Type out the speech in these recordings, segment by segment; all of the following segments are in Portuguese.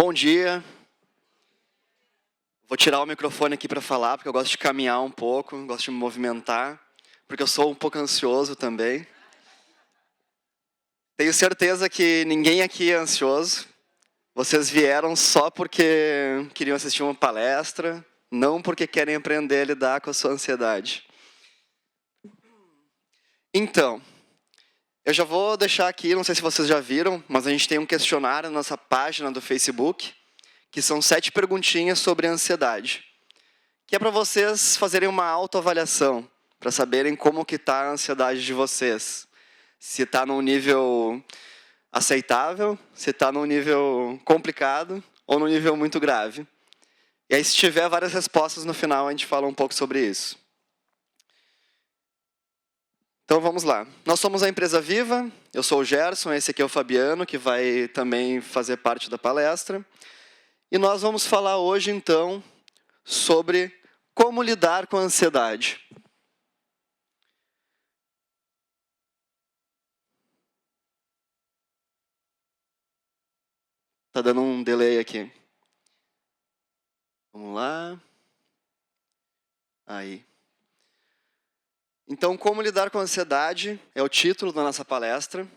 Bom dia. Vou tirar o microfone aqui para falar, porque eu gosto de caminhar um pouco, gosto de me movimentar, porque eu sou um pouco ansioso também. Tenho certeza que ninguém aqui é ansioso. Vocês vieram só porque queriam assistir uma palestra, não porque querem aprender a lidar com a sua ansiedade. Então, eu já vou deixar aqui, não sei se vocês já viram, mas a gente tem um questionário na nossa página do Facebook, que são 7 perguntinhas sobre ansiedade, que é para vocês fazerem uma autoavaliação, para saberem como que está a ansiedade de vocês. Se está num nível aceitável, se está num nível complicado ou num nível muito grave. E aí, se tiver várias respostas no final, a gente fala um pouco sobre isso. Então vamos lá. Nós somos a Empresa Viva, eu sou o Gerson, esse aqui é o Fabiano, que vai também fazer parte da palestra. E nós vamos falar hoje, então, sobre como lidar com a ansiedade. Está dando um delay aqui. Vamos lá. Aí. Então, como lidar com a ansiedade é o título da nossa palestra.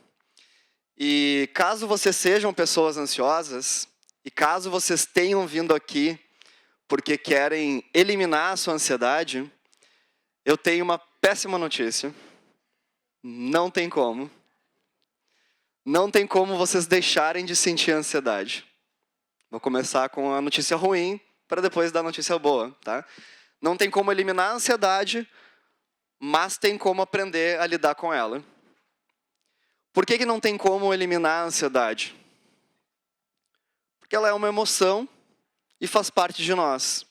E caso vocês sejam pessoas ansiosas, e caso vocês tenham vindo aqui porque querem eliminar a sua ansiedade, eu tenho uma péssima notícia. Não tem como. Não tem como vocês deixarem de sentir ansiedade. Vou começar com a notícia ruim, para depois dar a notícia boa, tá? Não tem como eliminar a ansiedade, mas tem como aprender a lidar com ela. Por que não tem como eliminar a ansiedade? Porque ela é uma emoção e faz parte de nós.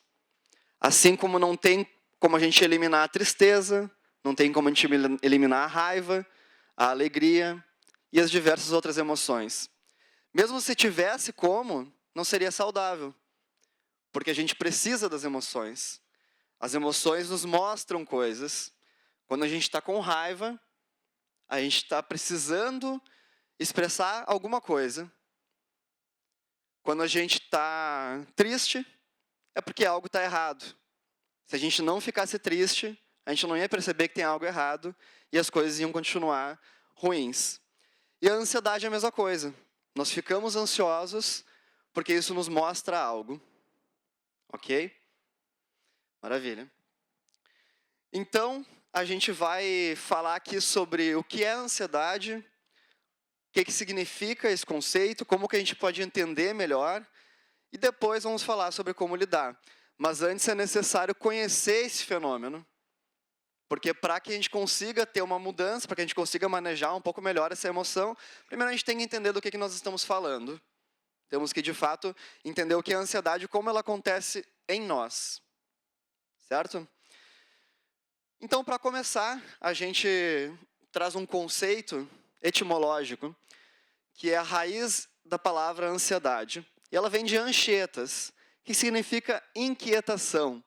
Assim como não tem como a gente eliminar a tristeza, não tem como a gente eliminar a raiva, a alegria e as diversas outras emoções. Mesmo se tivesse como, não seria saudável, porque a gente precisa das emoções. As emoções nos mostram coisas. Quando a gente está com raiva, a gente está precisando expressar alguma coisa. Quando a gente está triste, é porque algo está errado. Se a gente não ficasse triste, a gente não ia perceber que tem algo errado e as coisas iam continuar ruins. E a ansiedade é a mesma coisa. Nós ficamos ansiosos porque isso nos mostra algo. Ok? Maravilha. Então, a gente vai falar aqui sobre o que é ansiedade, o que significa esse conceito, como que a gente pode entender melhor, e depois vamos falar sobre como lidar. Mas antes é necessário conhecer esse fenômeno, porque para que a gente consiga ter uma mudança, para que a gente consiga manejar um pouco melhor essa emoção, primeiro a gente tem que entender do que nós estamos falando. Temos que, de fato, entender o que é a ansiedade e como ela acontece em nós. Certo? Então, para começar, a gente traz um conceito etimológico, que é a raiz da palavra ansiedade. E ela vem de anchietas, que significa inquietação,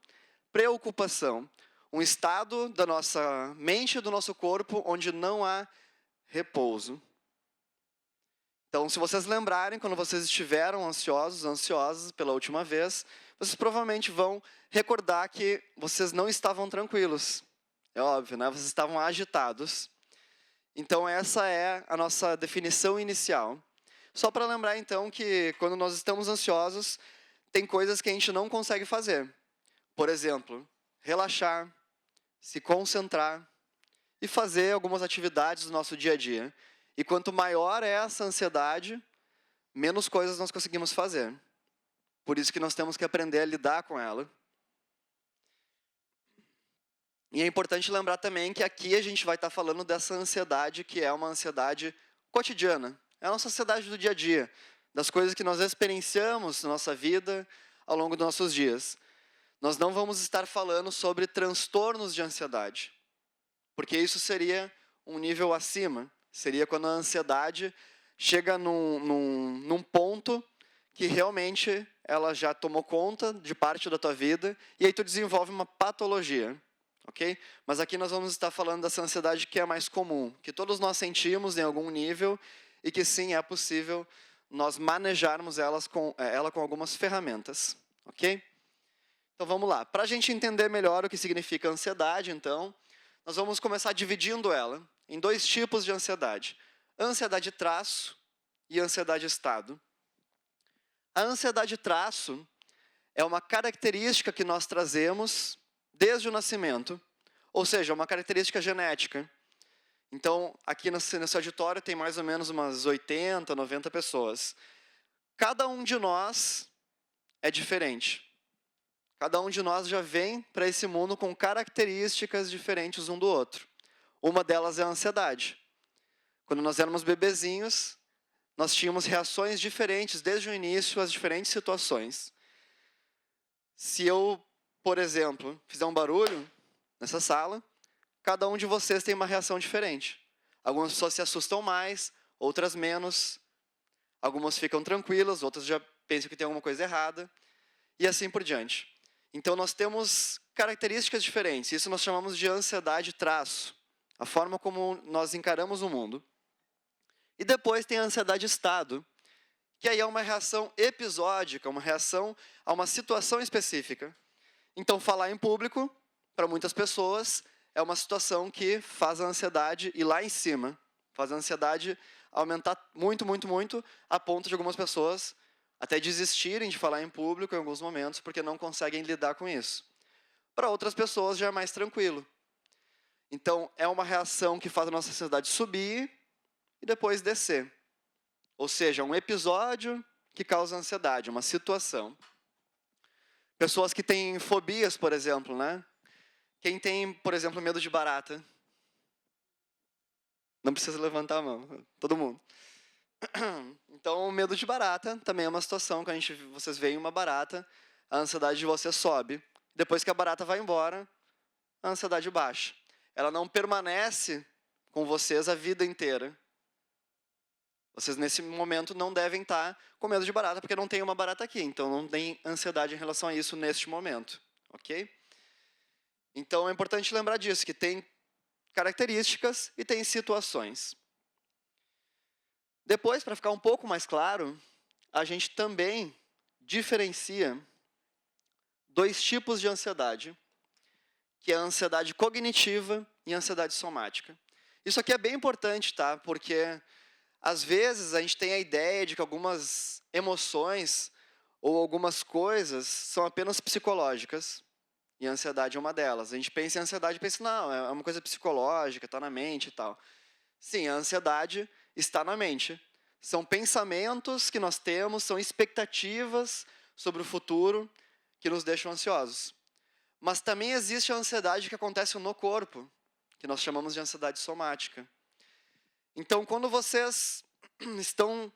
preocupação. Um estado da nossa mente e do nosso corpo onde não há repouso. Então, se vocês lembrarem, quando vocês estiveram ansiosos, ansiosas pela última vez, vocês provavelmente vão recordar que vocês não estavam tranquilos. É óbvio, né? Vocês estavam agitados. Então, essa é a nossa definição inicial. Só para lembrar, então, que quando nós estamos ansiosos, tem coisas que a gente não consegue fazer. Por exemplo, relaxar, se concentrar e fazer algumas atividades do nosso dia a dia. E quanto maior é essa ansiedade, menos coisas nós conseguimos fazer. Por isso que nós temos que aprender a lidar com ela. E é importante lembrar também que aqui a gente vai estar falando dessa ansiedade que é uma ansiedade cotidiana. É a nossa ansiedade do dia a dia, das coisas que nós experienciamos na nossa vida ao longo dos nossos dias. Nós não vamos estar falando sobre transtornos de ansiedade, porque isso seria um nível acima. Seria quando a ansiedade chega num ponto que realmente ela já tomou conta de parte da tua vida e aí tu desenvolve uma patologia. Okay? Mas aqui nós vamos estar falando dessa ansiedade que é mais comum, que todos nós sentimos em algum nível e que sim, é possível nós manejarmos ela com algumas ferramentas, ok? Então vamos lá. Para a gente entender melhor o que significa ansiedade, então, nós vamos começar dividindo ela em dois tipos de ansiedade. Ansiedade traço e ansiedade estado. A ansiedade traço é uma característica que nós trazemos desde o nascimento, ou seja, uma característica genética. Então, aqui nesse auditório tem mais ou menos umas 80, 90 pessoas. Cada um de nós é diferente. Cada um de nós já vem para esse mundo com características diferentes um do outro. Uma delas é a ansiedade. Quando nós éramos bebezinhos, nós tínhamos reações diferentes desde o início às diferentes situações. Se eu, por exemplo, fizer um barulho nessa sala, cada um de vocês tem uma reação diferente. Algumas pessoas se assustam mais, outras menos. Algumas ficam tranquilas, outras já pensam que tem alguma coisa errada. E assim por diante. Então, nós temos características diferentes. Isso nós chamamos de ansiedade traço. A forma como nós encaramos o mundo. E depois tem a ansiedade estado, que aí é uma reação episódica, uma reação a uma situação específica. Então, falar em público, para muitas pessoas, é uma situação que faz a ansiedade ir lá em cima. Faz a ansiedade aumentar muito, muito, muito, a ponto de algumas pessoas até desistirem de falar em público em alguns momentos, porque não conseguem lidar com isso. Para outras pessoas já é mais tranquilo. Então, é uma reação que faz a nossa ansiedade subir e depois descer. Ou seja, um episódio que causa ansiedade, uma situação. Pessoas que têm fobias, por exemplo, né? Quem tem, por exemplo, medo de barata? Não precisa levantar a mão, todo mundo. Então, o medo de barata também é uma situação que vocês veem uma barata, a ansiedade de vocês sobe. Depois que a barata vai embora, a ansiedade baixa. Ela não permanece com vocês a vida inteira. Vocês, nesse momento, não devem estar com medo de barata, porque não tem uma barata aqui. Então, não tem ansiedade em relação a isso neste momento. Ok? Então, é importante lembrar disso, que tem características e tem situações. Depois, para ficar um pouco mais claro, a gente também diferencia dois tipos de ansiedade, que é a ansiedade cognitiva e a ansiedade somática. Isso aqui é bem importante, tá? Porque, às vezes, a gente tem a ideia de que algumas emoções ou algumas coisas são apenas psicológicas, e a ansiedade é uma delas. A gente pensa em ansiedade e pensa, não, é uma coisa psicológica, está na mente e tal. Sim, a ansiedade está na mente. São pensamentos que nós temos, são expectativas sobre o futuro que nos deixam ansiosos. Mas também existe a ansiedade que acontece no corpo, que nós chamamos de ansiedade somática. Então, quando vocês estão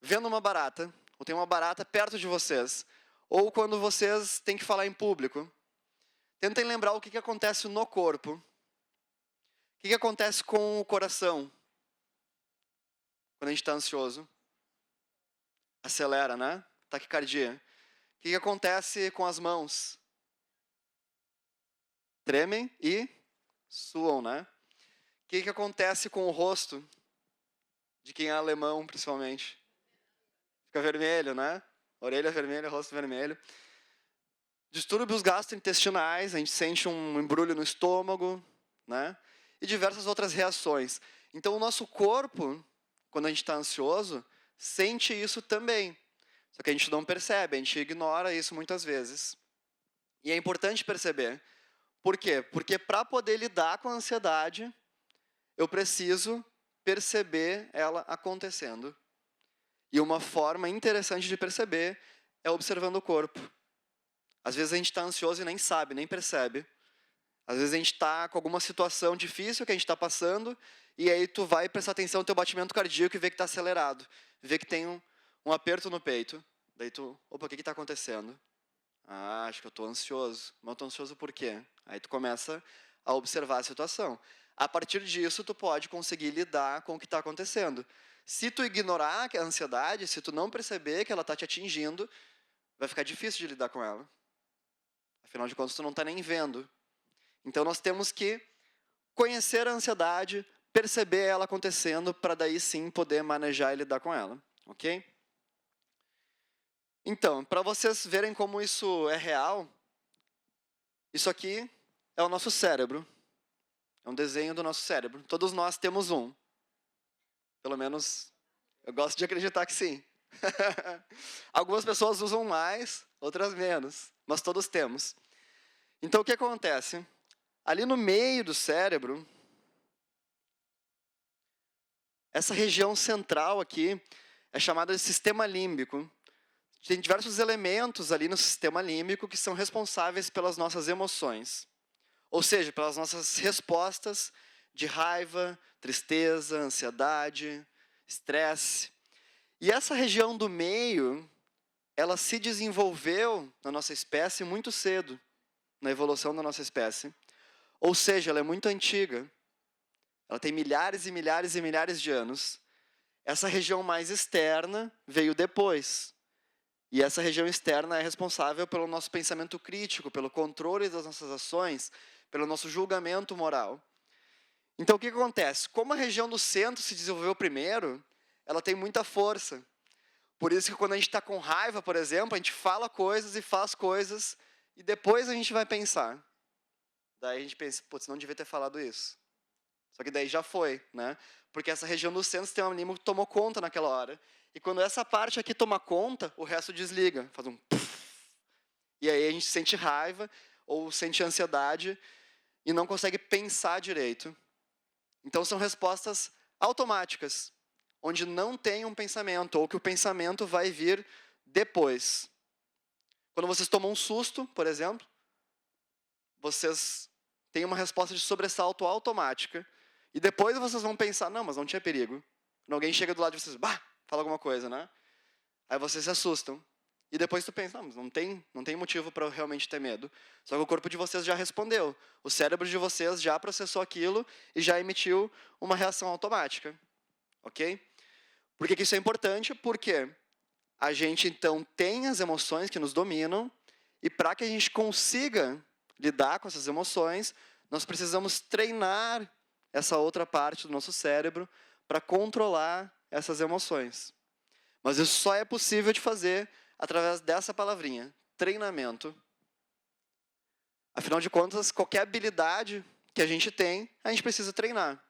vendo uma barata, ou tem uma barata perto de vocês, ou quando vocês têm que falar em público, tentem lembrar o que acontece no corpo. O que acontece com o coração quando a gente está ansioso? Acelera, né? Taquicardia. O que acontece com as mãos? Tremem e suam, né? O que acontece com o rosto? De quem é alemão, principalmente. Fica vermelho, né? Orelha vermelha, rosto vermelho. Distúrbios gastrointestinais, a gente sente um embrulho no estômago, né? E diversas outras reações. Então, o nosso corpo, quando a gente está ansioso, sente isso também. Só que a gente não percebe, a gente ignora isso muitas vezes. E é importante perceber. Por quê? Porque para poder lidar com a ansiedade, eu preciso perceber ela acontecendo. E uma forma interessante de perceber é observando o corpo. Às vezes a gente está ansioso e nem sabe, nem percebe. Às vezes a gente está com alguma situação difícil que a gente está passando, e aí tu vai prestar atenção no teu batimento cardíaco e vê que está acelerado. Vê que tem um aperto no peito. Daí tu, opa, o que está acontecendo? Ah, acho que eu estou ansioso. Mas eu estou ansioso por quê? Aí tu começa a observar a situação. A partir disso, tu pode conseguir lidar com o que está acontecendo. Se tu ignorar a ansiedade, se tu não perceber que ela está te atingindo, vai ficar difícil de lidar com ela. Afinal de contas, tu não está nem vendo. Então, nós temos que conhecer a ansiedade, perceber ela acontecendo, para daí sim poder manejar e lidar com ela. ok? Então, para vocês verem como isso é real, isso aqui é o nosso cérebro. É um desenho do nosso cérebro. Todos nós temos um. Pelo menos, eu gosto de acreditar que sim. Algumas pessoas usam mais, outras menos, mas todos temos. Então, o que acontece? Ali no meio do cérebro, essa região central aqui é chamada de sistema límbico. Tem diversos elementos ali no sistema límbico que são responsáveis pelas nossas emoções. Ou seja, pelas nossas respostas de raiva, tristeza, ansiedade, estresse. E essa região do meio, ela se desenvolveu na nossa espécie muito cedo, na evolução da nossa espécie. Ou seja, ela é muito antiga. Ela tem milhares e milhares e milhares de anos. Essa região mais externa veio depois. E essa região externa é responsável pelo nosso pensamento crítico, pelo controle das nossas ações, pelo nosso julgamento moral. Então, o que acontece? Como a região do centro se desenvolveu primeiro, ela tem muita força. Por isso que quando a gente está com raiva, por exemplo, a gente fala coisas e faz coisas, e depois a gente vai pensar. Daí a gente pensa, putz, não devia ter falado isso. Só que daí já foi, né? Porque essa região do centro do sistema límbico tomou conta naquela hora. E quando essa parte aqui toma conta, o resto desliga, faz um puff. E aí a gente sente raiva ou sente ansiedade e não consegue pensar direito. Então são respostas automáticas, onde não tem um pensamento, ou que o pensamento vai vir depois. Quando vocês tomam um susto, por exemplo, vocês têm uma resposta de sobressalto automática, e depois vocês vão pensar, não, mas não tinha perigo. Quando alguém chega do lado de vocês, bah, fala alguma coisa, né? Aí vocês se assustam. E depois tu pensa, não, mas não tem motivo para eu realmente ter medo. Só que o corpo de vocês já respondeu. O cérebro de vocês já processou aquilo e já emitiu uma reação automática. Ok? Por que isso é importante? Porque a gente, então, tem as emoções que nos dominam e para que a gente consiga lidar com essas emoções, nós precisamos treinar essa outra parte do nosso cérebro para controlar essas emoções. Mas isso só é possível de fazer através dessa palavrinha, treinamento. Afinal de contas, qualquer habilidade que a gente tem, a gente precisa treinar.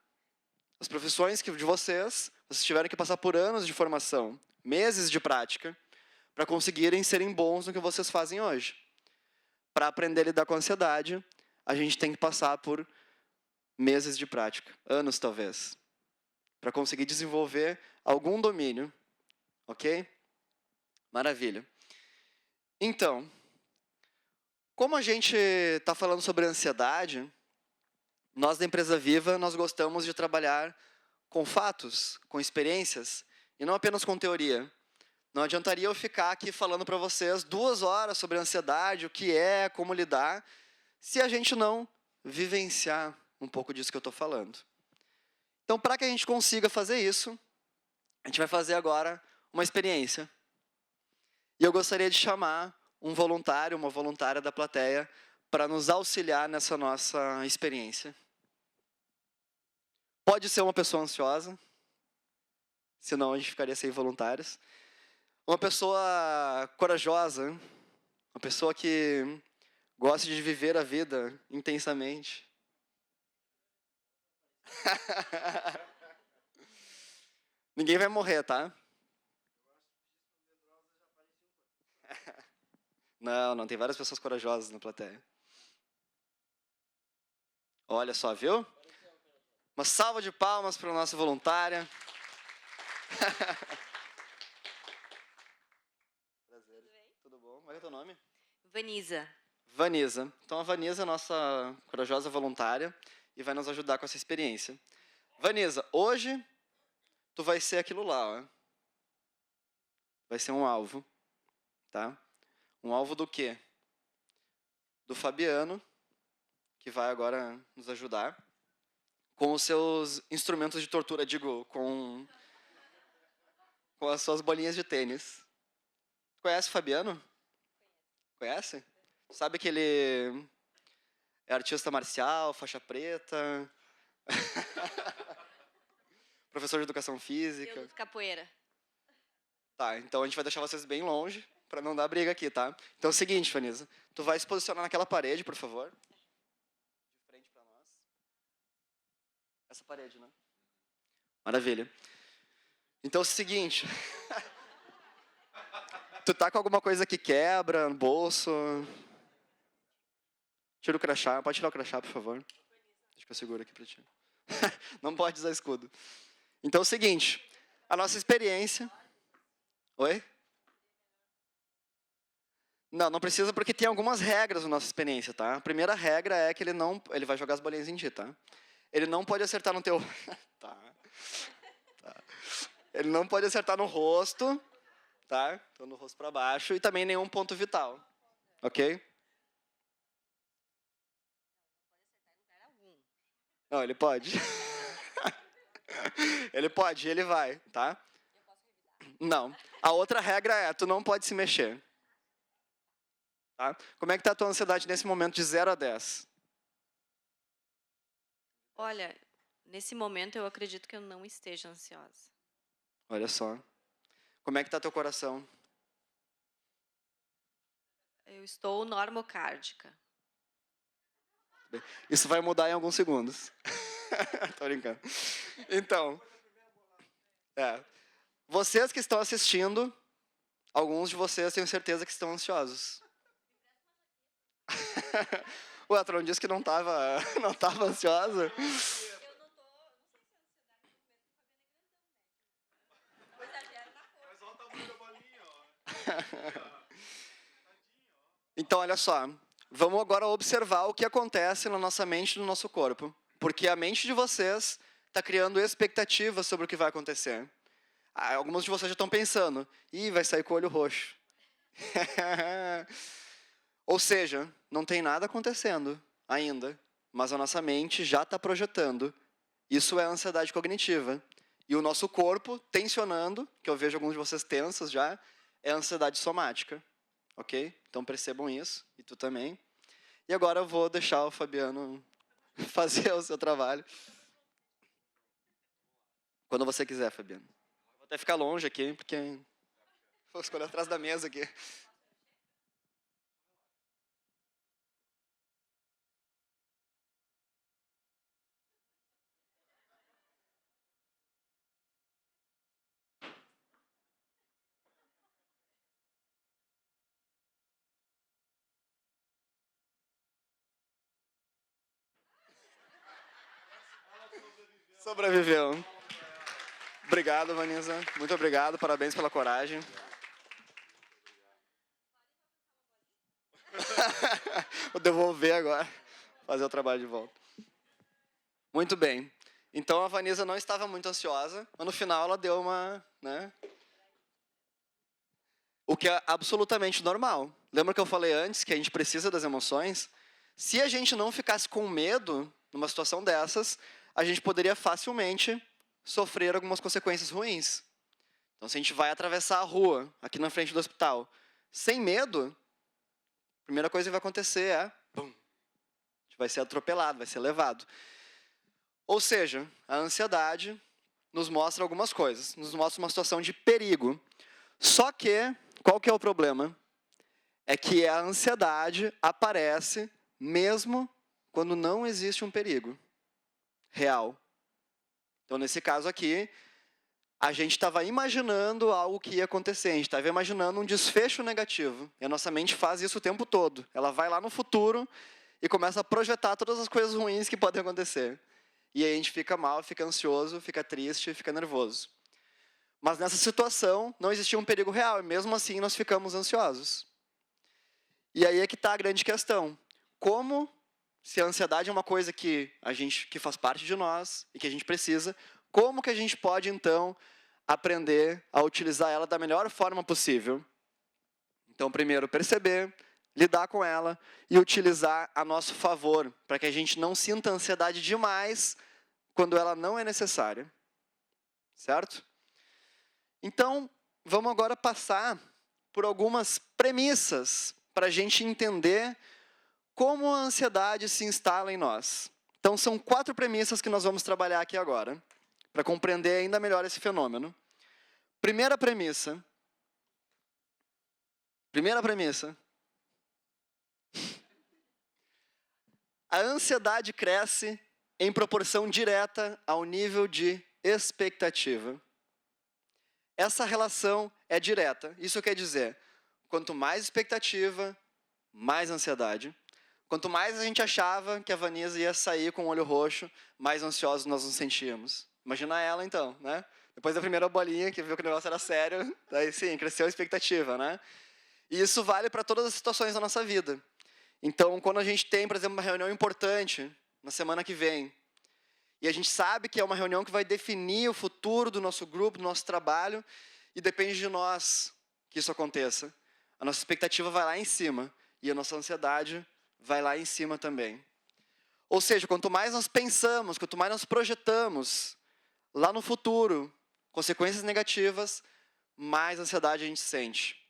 As profissões de vocês tiveram que passar por anos de formação, meses de prática, para conseguirem serem bons no que vocês fazem hoje. Para aprender a lidar com a ansiedade, a gente tem que passar por meses de prática, anos talvez, para conseguir desenvolver algum domínio. Ok? Maravilha. Então, como a gente está falando sobre ansiedade, nós da Empresa Viva, nós gostamos de trabalhar com fatos, com experiências, e não apenas com teoria. Não adiantaria eu ficar aqui falando para vocês 2 horas sobre ansiedade, o que é, como lidar, se a gente não vivenciar um pouco disso que eu estou falando. Então, para que a gente consiga fazer isso, a gente vai fazer agora uma experiência. E eu gostaria de chamar um voluntário, uma voluntária da plateia, para nos auxiliar nessa nossa experiência. Pode ser uma pessoa ansiosa, senão a gente ficaria sem voluntários. Uma pessoa corajosa, uma pessoa que gosta de viver a vida intensamente. Ninguém vai morrer, tá? Não, tem várias pessoas corajosas na plateia. Olha só, viu? Uma salva de palmas para a nossa voluntária. Prazer. Tudo bom? Qual é o teu nome? Vanisa. Vanisa. Então a Vanisa é a nossa corajosa voluntária e vai nos ajudar com essa experiência. Vanisa, hoje tu vai ser aquilo lá, ó. Vai ser um alvo, tá? Um alvo do quê? Do Fabiano, que vai agora nos ajudar com os seus instrumentos de tortura, digo, com as suas bolinhas de tênis. Conhece o Fabiano? Conhece? Sabe que ele é artista marcial, faixa preta, professor de educação física. Eu luto capoeira. Tá, então a gente vai deixar vocês bem longe, para não dar briga aqui, tá? Então é o seguinte, Vanessa. Tu vai se posicionar naquela parede, por favor. De frente para nós. Essa parede, né? Maravilha. Então é o seguinte. Tu tá com alguma coisa que quebra no bolso? Tira o crachá. Pode tirar o crachá, por favor? Deixa que eu seguro aqui para ti. Não pode usar escudo. Então é o seguinte. A nossa experiência... Oi? Não, não precisa porque tem algumas regras na nossa experiência, tá? A primeira regra é que ele vai jogar as bolinhas em ti, tá? Ele não pode acertar no teu... tá. Ele não pode acertar no rosto, tá? Então no rosto para baixo e também nenhum ponto vital, ok? Não, ele pode. Ele pode, ele vai, tá? Não. A outra regra é, tu não pode se mexer. Tá? Como é que tá a tua ansiedade nesse momento de 0 a 10? Olha, nesse momento eu acredito que eu não esteja ansiosa. Olha só. Como é que tá teu coração? Eu estou normocárdica. Isso vai mudar em alguns segundos. Tô brincando. Então, vocês que estão assistindo, alguns de vocês tenho certeza que estão ansiosos. Ué, tu não disse que não tava ansiosa? Então, olha só. Vamos agora observar o que acontece na nossa mente e no nosso corpo. Porque a mente de vocês está criando expectativas sobre o que vai acontecer. Alguns de vocês já estão pensando, vai sair com o olho roxo. Ou seja, não tem nada acontecendo ainda, mas a nossa mente já está projetando. Isso é ansiedade cognitiva. E o nosso corpo tensionando, que eu vejo alguns de vocês tensos já, é ansiedade somática. Ok? Então percebam isso, e tu também. E agora eu vou deixar o Fabiano fazer o seu trabalho. Quando você quiser, Fabiano. Vou até ficar longe aqui, porque vou escolher atrás da mesa aqui. Sobreviveu. Obrigado, Vanessa. Muito obrigado. Parabéns pela coragem. Vou devolver agora. Fazer o trabalho de volta. Muito bem. Então a Vanessa não estava muito ansiosa, mas no final ela deu uma, né? O que é absolutamente normal. Lembra que eu falei antes que a gente precisa das emoções? Se a gente não ficasse com medo numa situação dessas, a gente poderia facilmente sofrer algumas consequências ruins. Então, se a gente vai atravessar a rua, aqui na frente do hospital, sem medo, a primeira coisa que vai acontecer é... Bum, a gente vai ser atropelado, vai ser levado. Ou seja, a ansiedade nos mostra algumas coisas. Nos mostra uma situação de perigo. Só que, qual que é o problema? É que a ansiedade aparece mesmo quando não existe um perigo real. Então, nesse caso aqui, a gente estava imaginando algo que ia acontecer. A gente estava imaginando um desfecho negativo. E a nossa mente faz isso o tempo todo. Ela vai lá no futuro e começa a projetar todas as coisas ruins que podem acontecer. E aí a gente fica mal, fica ansioso, fica triste, fica nervoso. Mas nessa situação não existia um perigo real. E mesmo assim nós ficamos ansiosos. E aí é que está a grande questão. Como, se a ansiedade é uma coisa que faz parte de nós e que a gente precisa, como que a gente pode, então, aprender a utilizar ela da melhor forma possível? Então, primeiro, perceber, lidar com ela e utilizar a nosso favor, para que a gente não sinta ansiedade demais quando ela não é necessária. Certo? Então, vamos agora passar por algumas premissas para a gente entender como a ansiedade se instala em nós. Então, são 4 premissas que nós vamos trabalhar aqui agora, para compreender ainda melhor esse fenômeno. Primeira premissa: Primeira premissa. A ansiedade cresce em proporção direta ao nível de expectativa. Essa relação é direta. Isso quer dizer, quanto mais expectativa, mais ansiedade. Quanto mais a gente achava que a Vanessa ia sair com o olho roxo, mais ansiosos nós nos sentíamos. Imagina ela então, né? Depois da primeira bolinha, que viu que o negócio era sério, daí sim, cresceu a expectativa, né? E isso vale para todas as situações da nossa vida. Então, quando a gente tem, por exemplo, uma reunião importante, na semana que vem, e a gente sabe que é uma reunião que vai definir o futuro do nosso grupo, do nosso trabalho, e depende de nós que isso aconteça. A nossa expectativa vai lá em cima, e a nossa ansiedade vai lá em cima também. Ou seja, quanto mais nós pensamos, quanto mais nós projetamos lá no futuro, consequências negativas, mais ansiedade a gente sente.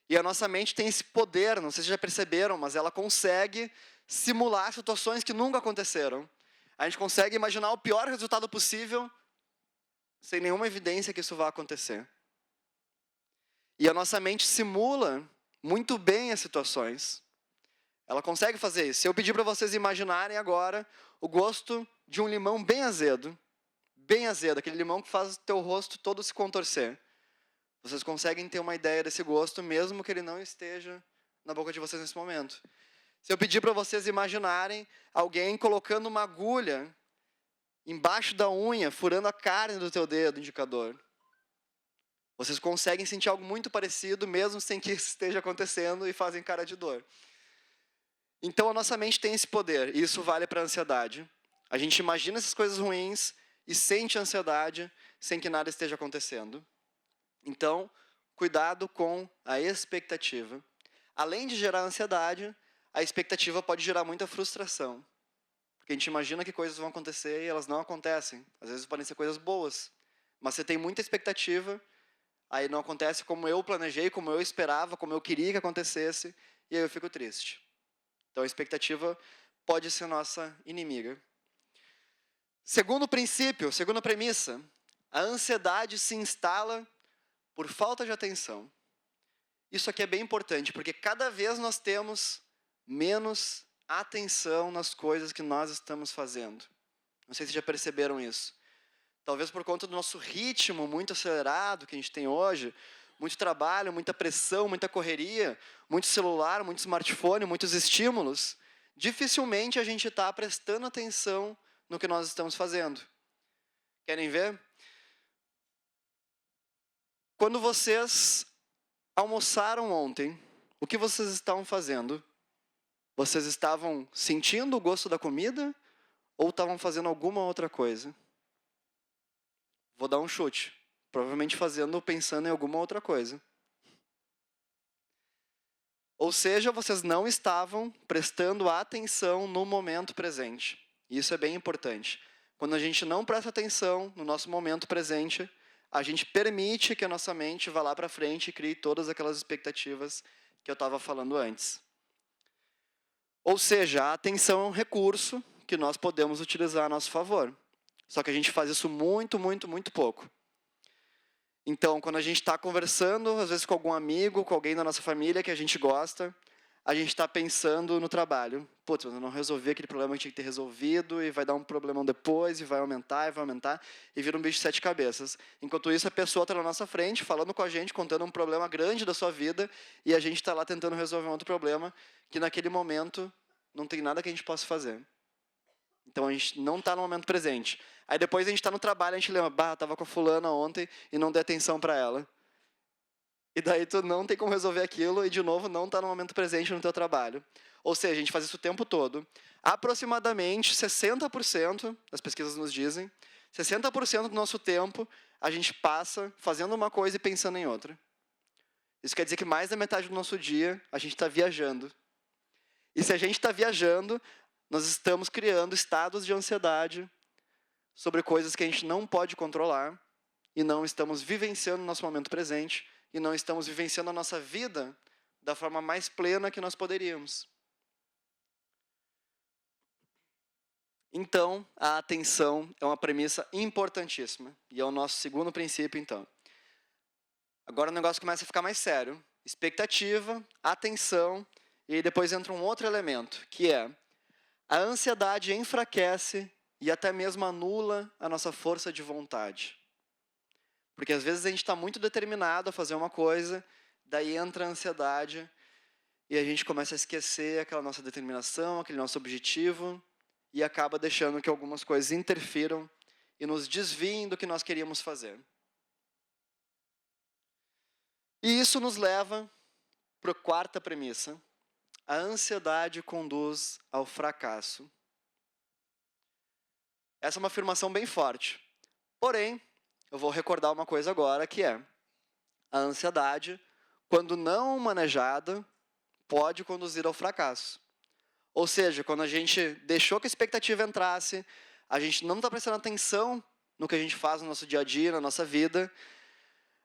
E a nossa mente tem esse poder, não sei se já perceberam, mas ela consegue simular situações que nunca aconteceram. A gente consegue imaginar o pior resultado possível, sem nenhuma evidência que isso vá acontecer. E a nossa mente simula muito bem as situações. Ela consegue fazer isso. Se eu pedir para vocês imaginarem agora o gosto de um limão bem azedo, aquele limão que faz o teu rosto todo se contorcer. Vocês conseguem ter uma ideia desse gosto, mesmo que ele não esteja na boca de vocês nesse momento. Se eu pedir para vocês imaginarem alguém colocando uma agulha embaixo da unha, furando a carne do teu dedo indicador, vocês conseguem sentir algo muito parecido, mesmo sem que isso esteja acontecendo, e fazem cara de dor. Então, a nossa mente tem esse poder, e isso vale para a ansiedade. A gente imagina essas coisas ruins e sente ansiedade sem que nada esteja acontecendo. Então, cuidado com a expectativa. Além de gerar ansiedade, a expectativa pode gerar muita frustração. Porque a gente imagina que coisas vão acontecer e elas não acontecem. Às vezes podem ser coisas boas. Mas você tem muita expectativa, aí não acontece como eu planejei, como eu esperava, como eu queria que acontecesse, e aí eu fico triste. Então a expectativa pode ser nossa inimiga. Segundo princípio, segunda premissa, a ansiedade se instala por falta de atenção. Isso aqui é bem importante, porque cada vez nós temos menos atenção nas coisas que nós estamos fazendo. Não sei se já perceberam isso. Talvez por conta do nosso ritmo muito acelerado que a gente tem hoje, muito trabalho, muita pressão, muita correria, muito celular, muito smartphone, muitos estímulos, dificilmente a gente está prestando atenção no que nós estamos fazendo. Querem ver? Quando vocês almoçaram ontem, o que vocês estavam fazendo? Vocês estavam sentindo o gosto da comida ou estavam fazendo alguma outra coisa? Vou dar um chute. Provavelmente pensando em alguma outra coisa. Ou seja, vocês não estavam prestando atenção no momento presente. Isso é bem importante. Quando a gente não presta atenção no nosso momento presente, a gente permite que a nossa mente vá lá para frente e crie todas aquelas expectativas que eu estava falando antes. Ou seja, a atenção é um recurso que nós podemos utilizar a nosso favor. Só que a gente faz isso muito, muito, muito pouco. Então, quando a gente está conversando, às vezes com algum amigo, com alguém da nossa família que a gente gosta, a gente está pensando no trabalho. Putz, eu não resolvi aquele problema que tinha que ter resolvido, e vai dar um problemão depois, e vai aumentar, e vira um bicho de 7 cabeças. Enquanto isso, a pessoa está na nossa frente, falando com a gente, contando um problema grande da sua vida, e a gente está lá tentando resolver um outro problema, que naquele momento não tem nada que a gente possa fazer. Então, a gente não está no momento presente. Aí depois a gente está no trabalho, a gente lembra, estava com a fulana ontem e não dei atenção para ela. E daí tu não tem como resolver aquilo e, de novo, não está no momento presente no teu trabalho. Ou seja, a gente faz isso o tempo todo. Aproximadamente 60%, as pesquisas nos dizem, 60% do nosso tempo a gente passa fazendo uma coisa e pensando em outra. Isso quer dizer que mais da metade do nosso dia a gente está viajando. E se a gente está viajando, nós estamos criando estados de ansiedade sobre coisas que a gente não pode controlar e não estamos vivenciando o nosso momento presente e não estamos vivenciando a nossa vida da forma mais plena que nós poderíamos. Então, a atenção é uma premissa importantíssima e é o nosso segundo princípio, então. Agora o negócio começa a ficar mais sério, expectativa, atenção, e aí depois entra um outro elemento, que é a ansiedade enfraquece e até mesmo anula a nossa força de vontade. Porque às vezes a gente está muito determinado a fazer uma coisa, daí entra a ansiedade e a gente começa a esquecer aquela nossa determinação, aquele nosso objetivo, e acaba deixando que algumas coisas interfiram e nos desviem do que nós queríamos fazer. E isso nos leva para a quarta premissa. A ansiedade conduz ao fracasso. Essa é uma afirmação bem forte. Porém, eu vou recordar uma coisa agora, que é a ansiedade, quando não manejada, pode conduzir ao fracasso. Ou seja, quando a gente deixou que a expectativa entrasse, a gente não está prestando atenção no que a gente faz no nosso dia a dia, na nossa vida,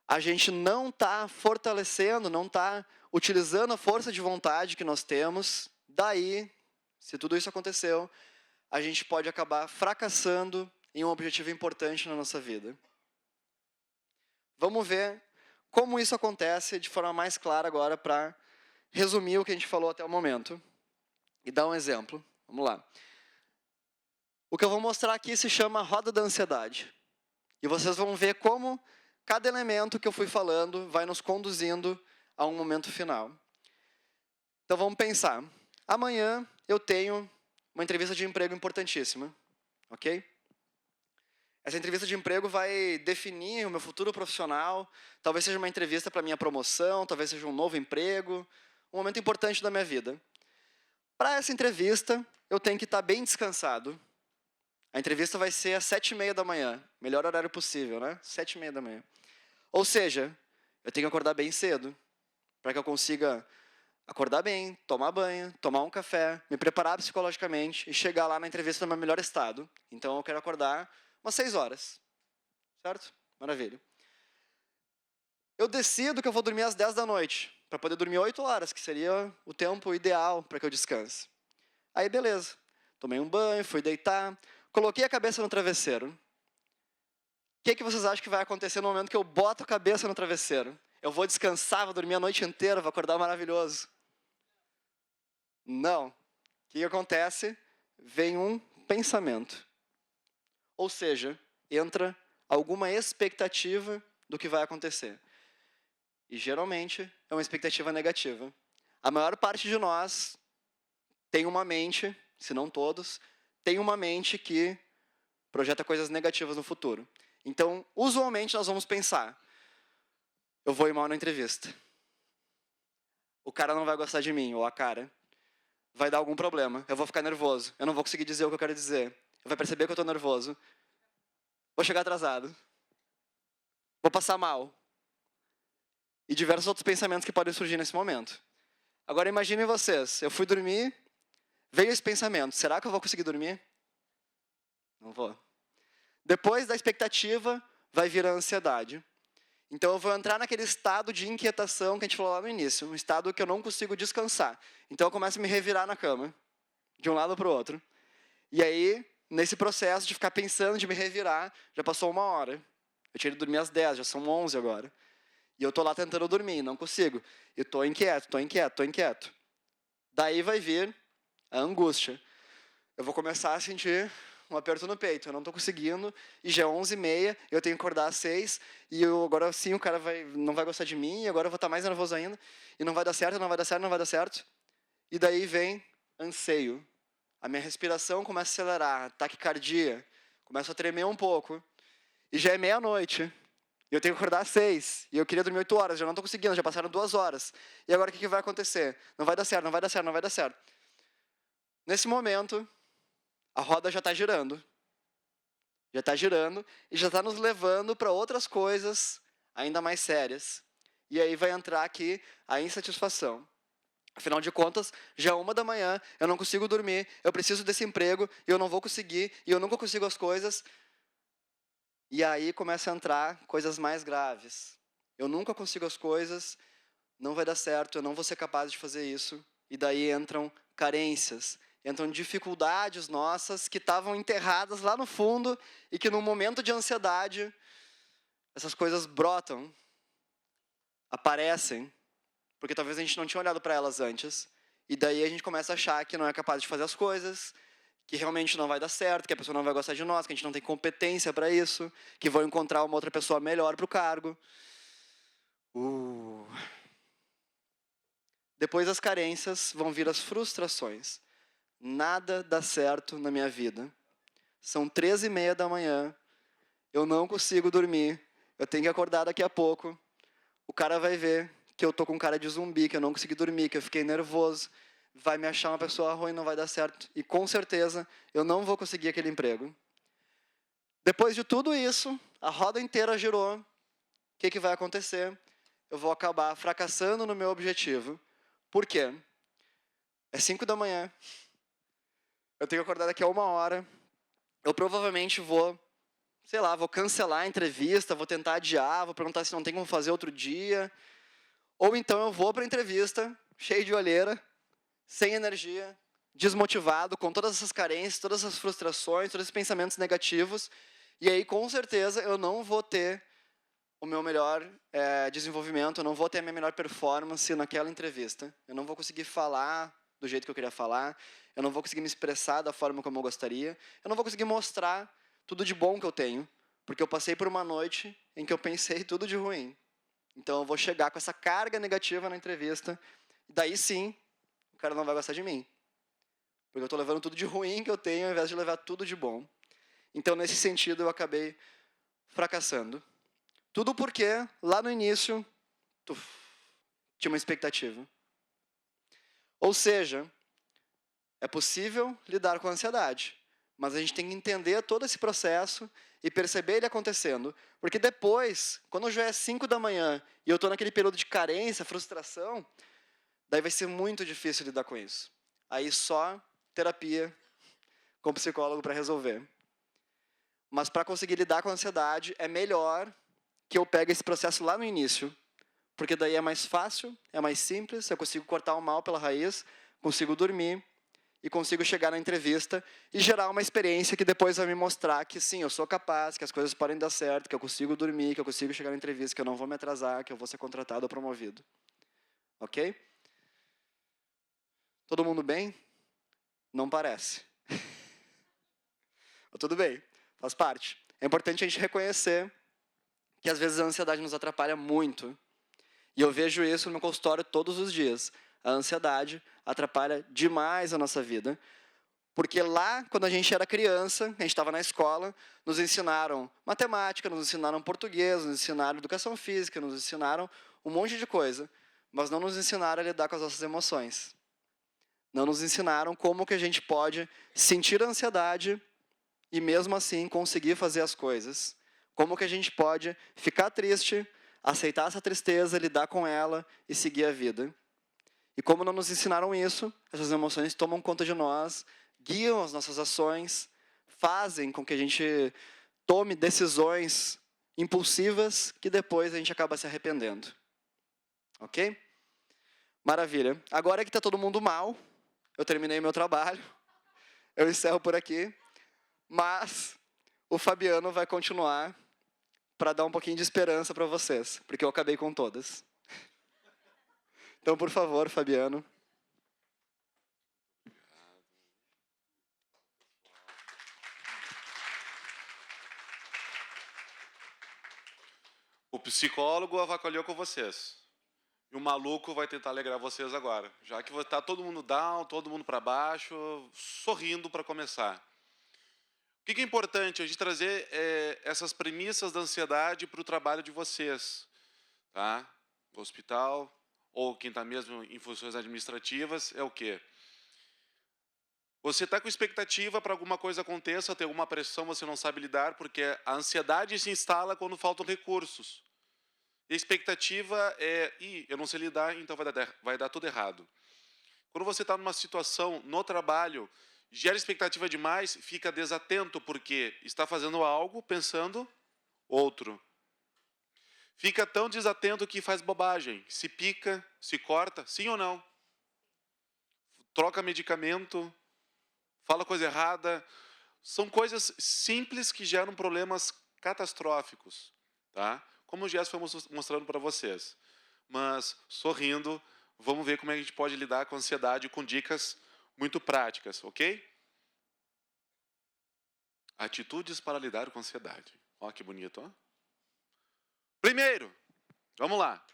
a gente não está fortalecendo, não está utilizando a força de vontade que nós temos, daí, se tudo isso aconteceu, a gente pode acabar fracassando em um objetivo importante na nossa vida. Vamos ver como isso acontece de forma mais clara agora para resumir o que a gente falou até o momento e dar um exemplo. Vamos lá. O que eu vou mostrar aqui se chama roda da ansiedade. E vocês vão ver como cada elemento que eu fui falando vai nos conduzindo a um momento final. Então vamos pensar. Amanhã eu tenho uma entrevista de emprego importantíssima, ok? Essa entrevista de emprego vai definir o meu futuro profissional, talvez seja uma entrevista para minha promoção, talvez seja um novo emprego, um momento importante da minha vida. Para essa entrevista, eu tenho que estar bem descansado. A entrevista vai ser às 7h30 da manhã, melhor horário possível, né? 7h30 da manhã. Ou seja, eu tenho que acordar bem cedo, para que eu consiga acordar bem, tomar banho, tomar um café, me preparar psicologicamente e chegar lá na entrevista no meu melhor estado. Então eu quero acordar umas 6 horas, certo? Maravilha. Eu decido que eu vou dormir às 10 da noite, para poder dormir 8 horas, que seria o tempo ideal para que eu descanse. Aí beleza, tomei um banho, fui deitar, coloquei a cabeça no travesseiro. O que vocês acham que vai acontecer no momento que eu boto a cabeça no travesseiro? Eu vou descansar, vou dormir a noite inteira, vou acordar maravilhoso. Não. O que acontece? Vem um pensamento. Ou seja, entra alguma expectativa do que vai acontecer. E geralmente é uma expectativa negativa. A maior parte de nós tem uma mente, se não todos, tem uma mente que projeta coisas negativas no futuro. Então, usualmente nós vamos pensar, eu vou ir mal na entrevista. O cara não vai gostar de mim, ou a cara. Vai dar algum problema, eu vou ficar nervoso, eu não vou conseguir dizer o que eu quero dizer. Vai perceber que eu estou nervoso. Vou chegar atrasado. Vou passar mal. E diversos outros pensamentos que podem surgir nesse momento. Agora imaginem vocês, eu fui dormir, veio esse pensamento, será que eu vou conseguir dormir? Não vou. Depois da expectativa, vai vir a ansiedade. Então eu vou entrar naquele estado de inquietação que a gente falou lá no início, um estado que eu não consigo descansar. Então eu começo a me revirar na cama, de um lado para o outro. E aí, nesse processo de ficar pensando, de me revirar, já passou 1 hora. Eu tinha ido dormir às 10, já são 11 agora. E eu estou lá tentando dormir, não consigo. Eu estou inquieto. Daí vai vir a angústia. Eu vou começar a sentir um aperto no peito, eu não estou conseguindo, e já é 11h30, eu tenho que acordar às 6, e agora sim o cara não vai gostar de mim, e agora eu vou estar mais nervoso ainda, e não vai dar certo, não vai dar certo. E daí vem anseio. A minha respiração começa a acelerar, taquicardia, começa a tremer um pouco, e já é meia-noite, e eu tenho que acordar às 6, e eu queria dormir 8 horas, já não estou conseguindo, já passaram 2 horas. E agora o que vai acontecer? Não vai dar certo. Nesse momento, a roda já está girando. Já está girando e já está nos levando para outras coisas ainda mais sérias. E aí vai entrar aqui a insatisfação. Afinal de contas, já é 1 da manhã, eu não consigo dormir, eu preciso desse emprego, e eu não vou conseguir, e eu nunca consigo as coisas. E aí começa a entrar coisas mais graves. Eu nunca consigo as coisas, não vai dar certo, eu não vou ser capaz de fazer isso. E daí entram carências, entram dificuldades nossas que estavam enterradas lá no fundo e que num momento de ansiedade, essas coisas brotam, aparecem Porque talvez a gente não tinha olhado para elas antes. E daí a gente começa a achar que não é capaz de fazer as coisas, que realmente não vai dar certo, que a pessoa não vai gostar de nós, que a gente não tem competência para isso, que vão encontrar uma outra pessoa melhor para o cargo. Depois das carências vão vir as frustrações. Nada dá certo na minha vida. São 13h30 da manhã, eu não consigo dormir, eu tenho que acordar daqui a pouco. O cara vai ver que eu tô com cara de zumbi, que eu não consegui dormir, que eu fiquei nervoso, vai me achar uma pessoa ruim, não vai dar certo. E com certeza eu não vou conseguir aquele emprego. Depois de tudo isso, a roda inteira girou. O que vai acontecer? Eu vou acabar fracassando no meu objetivo. Por quê? É 5 da manhã. Eu tenho que acordar daqui a 1 hora. Eu provavelmente vou, sei lá, vou cancelar a entrevista, vou tentar adiar, vou perguntar se não tem como fazer outro dia. Ou então eu vou para a entrevista, cheio de olheira, sem energia, desmotivado, com todas essas carências, todas essas frustrações, todos esses pensamentos negativos. E aí, com certeza, eu não vou ter o meu melhor desenvolvimento, eu não vou ter a minha melhor performance naquela entrevista. Eu não vou conseguir falar do jeito que eu queria falar, eu não vou conseguir me expressar da forma como eu gostaria, eu não vou conseguir mostrar tudo de bom que eu tenho, porque eu passei por uma noite em que eu pensei tudo de ruim. Então eu vou chegar com essa carga negativa na entrevista, e daí sim, o cara não vai gostar de mim. Porque eu estou levando tudo de ruim que eu tenho, ao invés de levar tudo de bom. Então, nesse sentido, eu acabei fracassando. Tudo porque, lá no início, tinha uma expectativa. Ou seja, é possível lidar com a ansiedade, mas a gente tem que entender todo esse processo e perceber ele acontecendo. Porque depois, quando já é 5 da manhã e eu estou naquele período de carência, frustração, daí vai ser muito difícil lidar com isso. Aí só terapia com psicólogo para resolver. Mas para conseguir lidar com a ansiedade, é melhor que eu pegue esse processo lá no início, porque daí é mais fácil, é mais simples, eu consigo cortar o mal pela raiz, consigo dormir e consigo chegar na entrevista e gerar uma experiência que depois vai me mostrar que sim, eu sou capaz, que as coisas podem dar certo, que eu consigo dormir, que eu consigo chegar na entrevista, que eu não vou me atrasar, que eu vou ser contratado ou promovido. Ok? Todo mundo bem? Não parece. Tudo bem, faz parte. É importante a gente reconhecer que às vezes a ansiedade nos atrapalha muito. E eu vejo isso no meu consultório todos os dias. A ansiedade atrapalha demais a nossa vida. Porque lá, quando a gente era criança, a gente estava na escola, nos ensinaram matemática, nos ensinaram português, nos ensinaram educação física, nos ensinaram um monte de coisa. Mas não nos ensinaram a lidar com as nossas emoções. Não nos ensinaram como que a gente pode sentir a ansiedade e mesmo assim conseguir fazer as coisas. Como que a gente pode ficar triste, aceitar essa tristeza, lidar com ela e seguir a vida. E como não nos ensinaram isso, essas emoções tomam conta de nós, guiam as nossas ações, fazem com que a gente tome decisões impulsivas que depois a gente acaba se arrependendo. Ok? Maravilha. Agora que está todo mundo mal, eu terminei meu trabalho, eu encerro por aqui, mas o Fabiano vai continuar para dar um pouquinho de esperança para vocês, porque eu acabei com todas. Então, por favor, Fabiano. O psicólogo avacalhou com vocês. E o maluco vai tentar alegrar vocês agora. Já que está todo mundo down, todo mundo para baixo, sorrindo para começar. O que é importante? A gente trazer essas premissas da ansiedade para o trabalho de vocês. Tá? No hospital, ou quem está mesmo em funções administrativas, é o quê? Você está com expectativa para alguma coisa aconteça, tem alguma pressão, você não sabe lidar, porque a ansiedade se instala quando faltam recursos. E a expectativa é, eu não sei lidar, então vai dar tudo errado. Quando você está numa situação no trabalho, gera expectativa demais, fica desatento, porque está fazendo algo pensando outro. Fica tão desatento que faz bobagem, se pica, se corta, sim ou não? Troca medicamento, fala coisa errada. São coisas simples que geram problemas catastróficos, tá? Como o Jess foi mostrando para vocês. mas sorrindo, vamos ver como é que a gente pode lidar com a ansiedade com dicas muito práticas, ok? Atitudes para lidar com a ansiedade. Ó, que bonito, ó. Primeiro, vamos lá.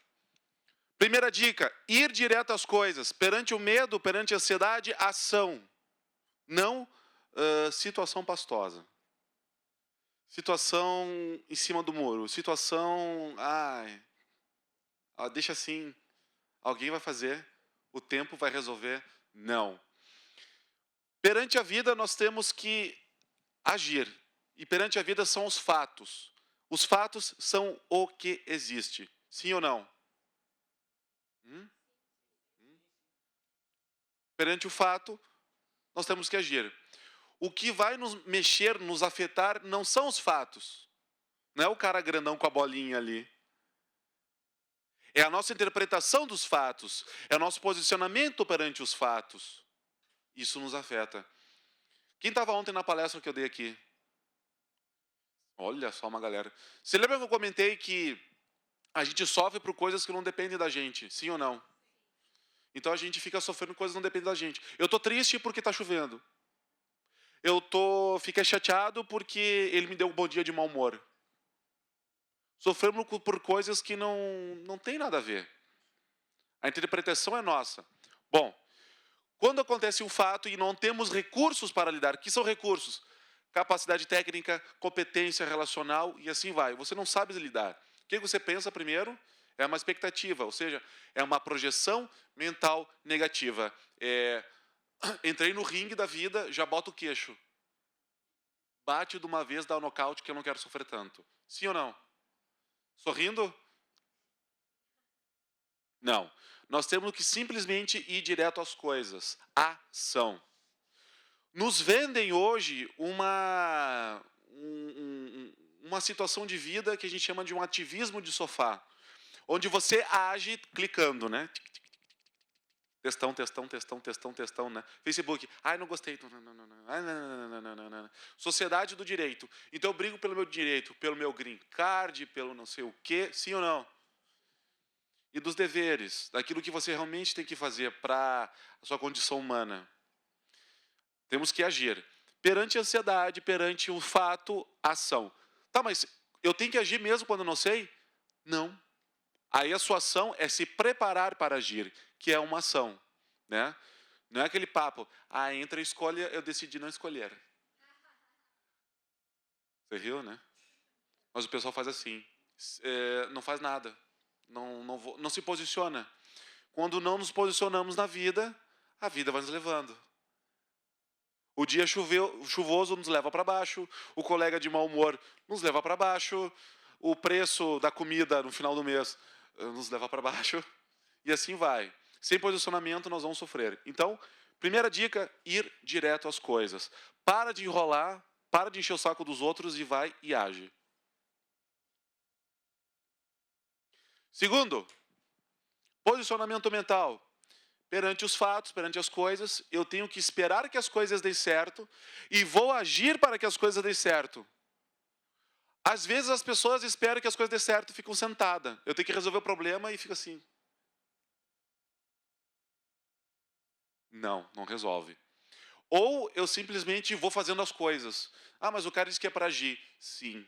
Primeira dica, ir direto às coisas. Perante o medo, perante a ansiedade, ação. Não situação pastosa. Situação em cima do muro. Situação, deixa assim, alguém vai fazer, o tempo vai resolver. Não. Perante a vida, nós temos que agir. E perante a vida são os fatos. Os fatos são o que existe. Sim ou não? Perante o fato, nós temos que agir. O que vai nos mexer, nos afetar, não são os fatos. Não é o cara grandão com a bolinha ali. É a nossa interpretação dos fatos. É o nosso posicionamento perante os fatos. Isso nos afeta. Quem estava ontem na palestra que eu dei aqui? Olha só uma galera. Você lembra que eu comentei que a gente sofre por coisas que não dependem da gente? Sim ou não? Então a gente fica sofrendo coisas que não dependem da gente. Eu estou triste porque está chovendo. Fiquei chateado porque ele me deu um bom dia de mau humor. Sofremos por coisas que não tem nada a ver. A interpretação é nossa. Bom, quando acontece um fato e não temos recursos para lidar, o que são recursos? Capacidade técnica, competência relacional e assim vai. Você não sabe lidar. O que você pensa primeiro? É uma expectativa, ou seja, é uma projeção mental negativa. Entrei no ringue da vida, já boto o queixo. Bate de uma vez, dá o nocaute que eu não quero sofrer tanto. Sim ou não? Sorrindo? Não. Nós temos que simplesmente ir direto às coisas. Ação. Nos vendem hoje uma situação de vida que a gente chama de um ativismo de sofá. Onde você age clicando, né? Textão, textão, textão, textão, textão, né? Facebook, não gostei. Não. Sociedade do direito. Então eu brigo pelo meu direito, pelo meu green card, pelo não sei o quê, sim ou não? E dos deveres, daquilo que você realmente tem que fazer para a sua condição humana. Temos que agir. Perante a ansiedade, perante o fato, ação. Tá, mas eu tenho que agir mesmo quando eu não sei? Não. Aí a sua ação é se preparar para agir, que é uma ação, né? Não é aquele papo, entra e escolhe, eu decidi não escolher. Você riu, né? Mas o pessoal faz assim, não faz nada, não se posiciona. Quando não nos posicionamos na vida, a vida vai nos levando. O dia chuvoso nos leva para baixo, o colega de mau humor nos leva para baixo, o preço da comida no final do mês nos leva para baixo, e assim vai. Sem posicionamento, nós vamos sofrer. Então, primeira dica, ir direto às coisas. Para de enrolar, para de encher o saco dos outros e vai e age. Segundo, posicionamento mental. Perante os fatos, perante as coisas, eu tenho que esperar que as coisas deem certo e vou agir para que as coisas deem certo. Às vezes as pessoas esperam que as coisas dêem certo e ficam sentadas. Eu tenho que resolver o problema e fico assim. Não resolve. Ou eu simplesmente vou fazendo as coisas. Mas o cara disse que é para agir. Sim.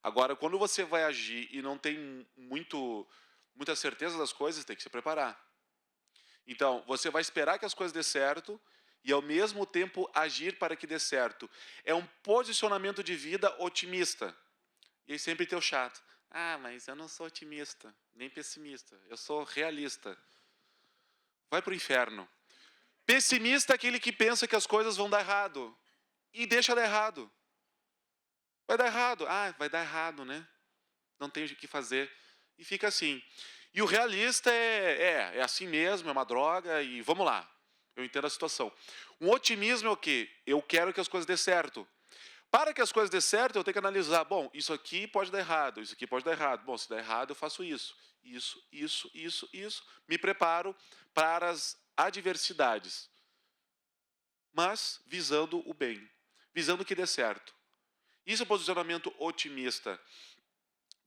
Agora, quando você vai agir e não tem muita certeza das coisas, tem que se preparar. Então, você vai esperar que as coisas dêem certo e, ao mesmo tempo, agir para que dê certo. É um posicionamento de vida otimista. E aí sempre tem o chato. Mas eu não sou otimista, nem pessimista. Eu sou realista. Vai para o inferno. Pessimista é aquele que pensa que as coisas vão dar errado. E deixa dar errado. Vai dar errado. Vai dar errado, né? Não tem o que fazer. E fica assim. E o realista é assim mesmo, é uma droga e vamos lá. Eu entendo a situação. Um otimismo é o quê? Eu quero que as coisas dêem certo. Para que as coisas dêem certo, eu tenho que analisar. Bom, isso aqui pode dar errado, isso aqui pode dar errado. Bom, se der errado, eu faço isso. Isso. Me preparo para as adversidades. Mas visando o bem. Visando que dê certo. Isso é um posicionamento otimista.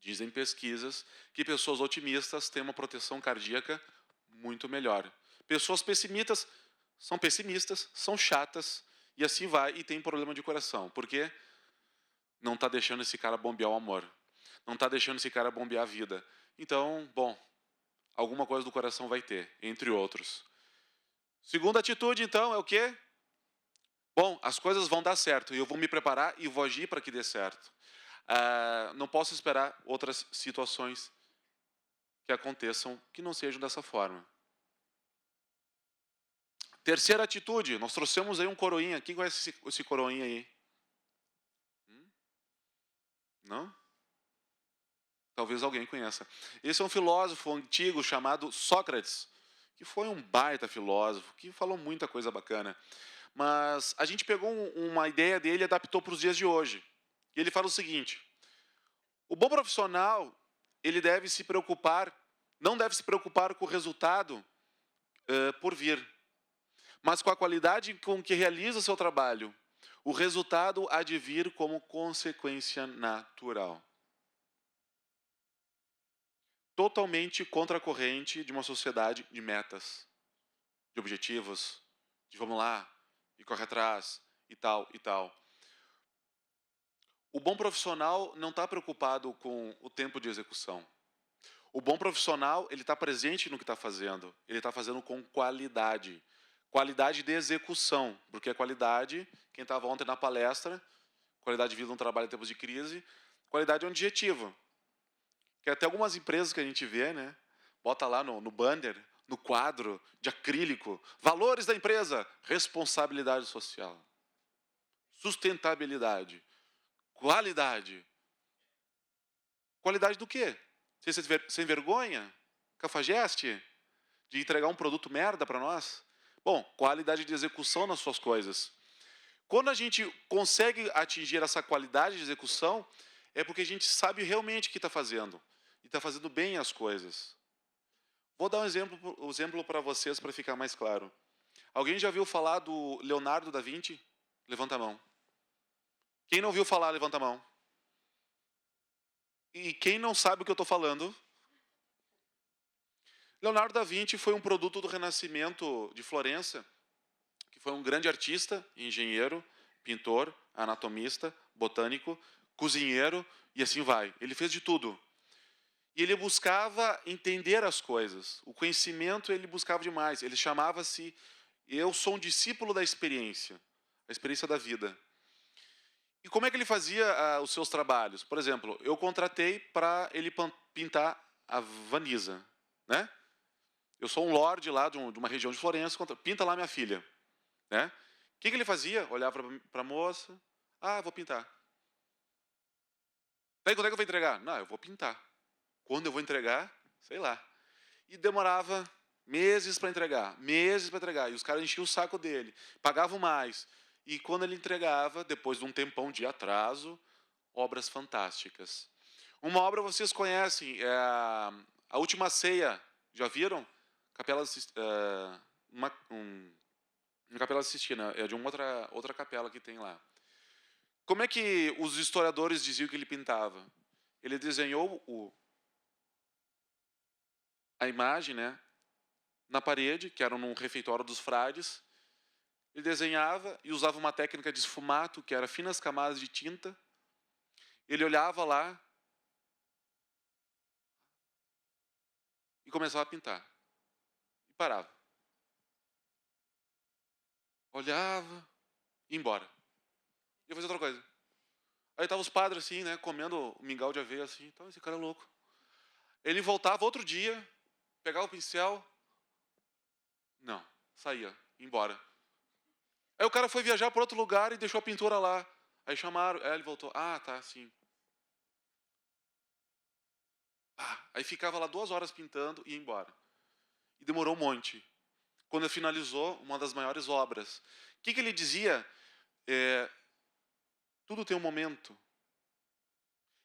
Dizem pesquisas que pessoas otimistas têm uma proteção cardíaca muito melhor. Pessoas pessimistas, são chatas, e assim vai, e tem problema de coração. Por quê? Não está deixando esse cara bombear o amor. Não está deixando esse cara bombear a vida. Então, bom, alguma coisa do coração vai ter, entre outros. Segunda atitude, então, é o quê? Bom, as coisas vão dar certo, e eu vou me preparar e vou agir para que dê certo. Não posso esperar outras situações que aconteçam que não sejam dessa forma. Terceira atitude, nós trouxemos aí um coroinha. Quem conhece esse coroinha aí? Não? Talvez alguém conheça. Esse é um filósofo antigo chamado Sócrates, que foi um baita filósofo, que falou muita coisa bacana. Mas a gente pegou uma ideia dele e adaptou para os dias de hoje. E ele fala o seguinte: o bom profissional, ele não deve se preocupar com o resultado por vir, mas com a qualidade com que realiza o seu trabalho. O resultado há de vir como consequência natural. Totalmente contra a corrente de uma sociedade de metas, de objetivos, de vamos lá, e corre atrás, e tal, e tal. O bom profissional não está preocupado com o tempo de execução. O bom profissional, ele está presente no que está fazendo. Ele está fazendo com qualidade. Qualidade de execução, porque a qualidade, quem estava ontem na palestra, qualidade de vida no trabalho em tempos de crise, qualidade é um adjetivo. Que até algumas empresas que a gente vê, né, bota lá no banner, no quadro de acrílico, valores da empresa, responsabilidade social, sustentabilidade, qualidade. Qualidade do quê? Sem vergonha? Cafajeste? De entregar um produto merda para nós? Bom, qualidade de execução nas suas coisas. Quando a gente consegue atingir essa qualidade de execução, é porque a gente sabe realmente o que está fazendo. E está fazendo bem as coisas. Vou dar um exemplo para vocês, para ficar mais claro. Alguém já ouviu falar do Leonardo da Vinci? Levanta a mão. Quem não ouviu falar, levanta a mão. E quem não sabe o que eu estou falando? Leonardo da Vinci foi um produto do Renascimento de Florença, que foi um grande artista, engenheiro, pintor, anatomista, botânico, cozinheiro, e assim vai. Ele fez de tudo. E ele buscava entender as coisas. O conhecimento ele buscava demais. Ele chamava-se, eu sou um discípulo da experiência, a experiência da vida. E como é que ele fazia os seus trabalhos? Por exemplo, eu contratei para ele pintar a Vanisa, né? Eu sou um lorde lá de uma região de Florença, pinta lá minha filha, né? O que ele fazia? Olhava para a moça, vou pintar. Daí quando é que eu vou entregar? Não, eu vou pintar. Quando eu vou entregar? Sei lá. E demorava meses para entregar. E os caras enchiam o saco dele, pagavam mais. E quando ele entregava, depois de um tempão de atraso, obras fantásticas. Uma obra vocês conhecem, é a Última Ceia. Já viram? Capela uma Capela Sistina, é de uma outra capela que tem lá. Como é que os historiadores diziam que ele pintava? Ele desenhou a imagem, né, na parede, que era num refeitório dos frades. Ele desenhava e usava uma técnica de esfumato, que era finas camadas de tinta. Ele olhava lá e começava a pintar. E parava. Olhava e ia embora. Ia fazer outra coisa. Aí estavam os padres assim, né, comendo o mingau de aveia assim. Então, esse cara é louco. Ele voltava outro dia, pegava o pincel. Não, saía, ia embora. Aí o cara foi viajar para outro lugar e deixou a pintura lá. Aí chamaram, ele voltou. Tá, sim. Aí ficava lá 2 horas pintando e ia embora. E demorou um monte. Quando ele finalizou, uma das maiores obras. O que ele dizia? Tudo tem um momento.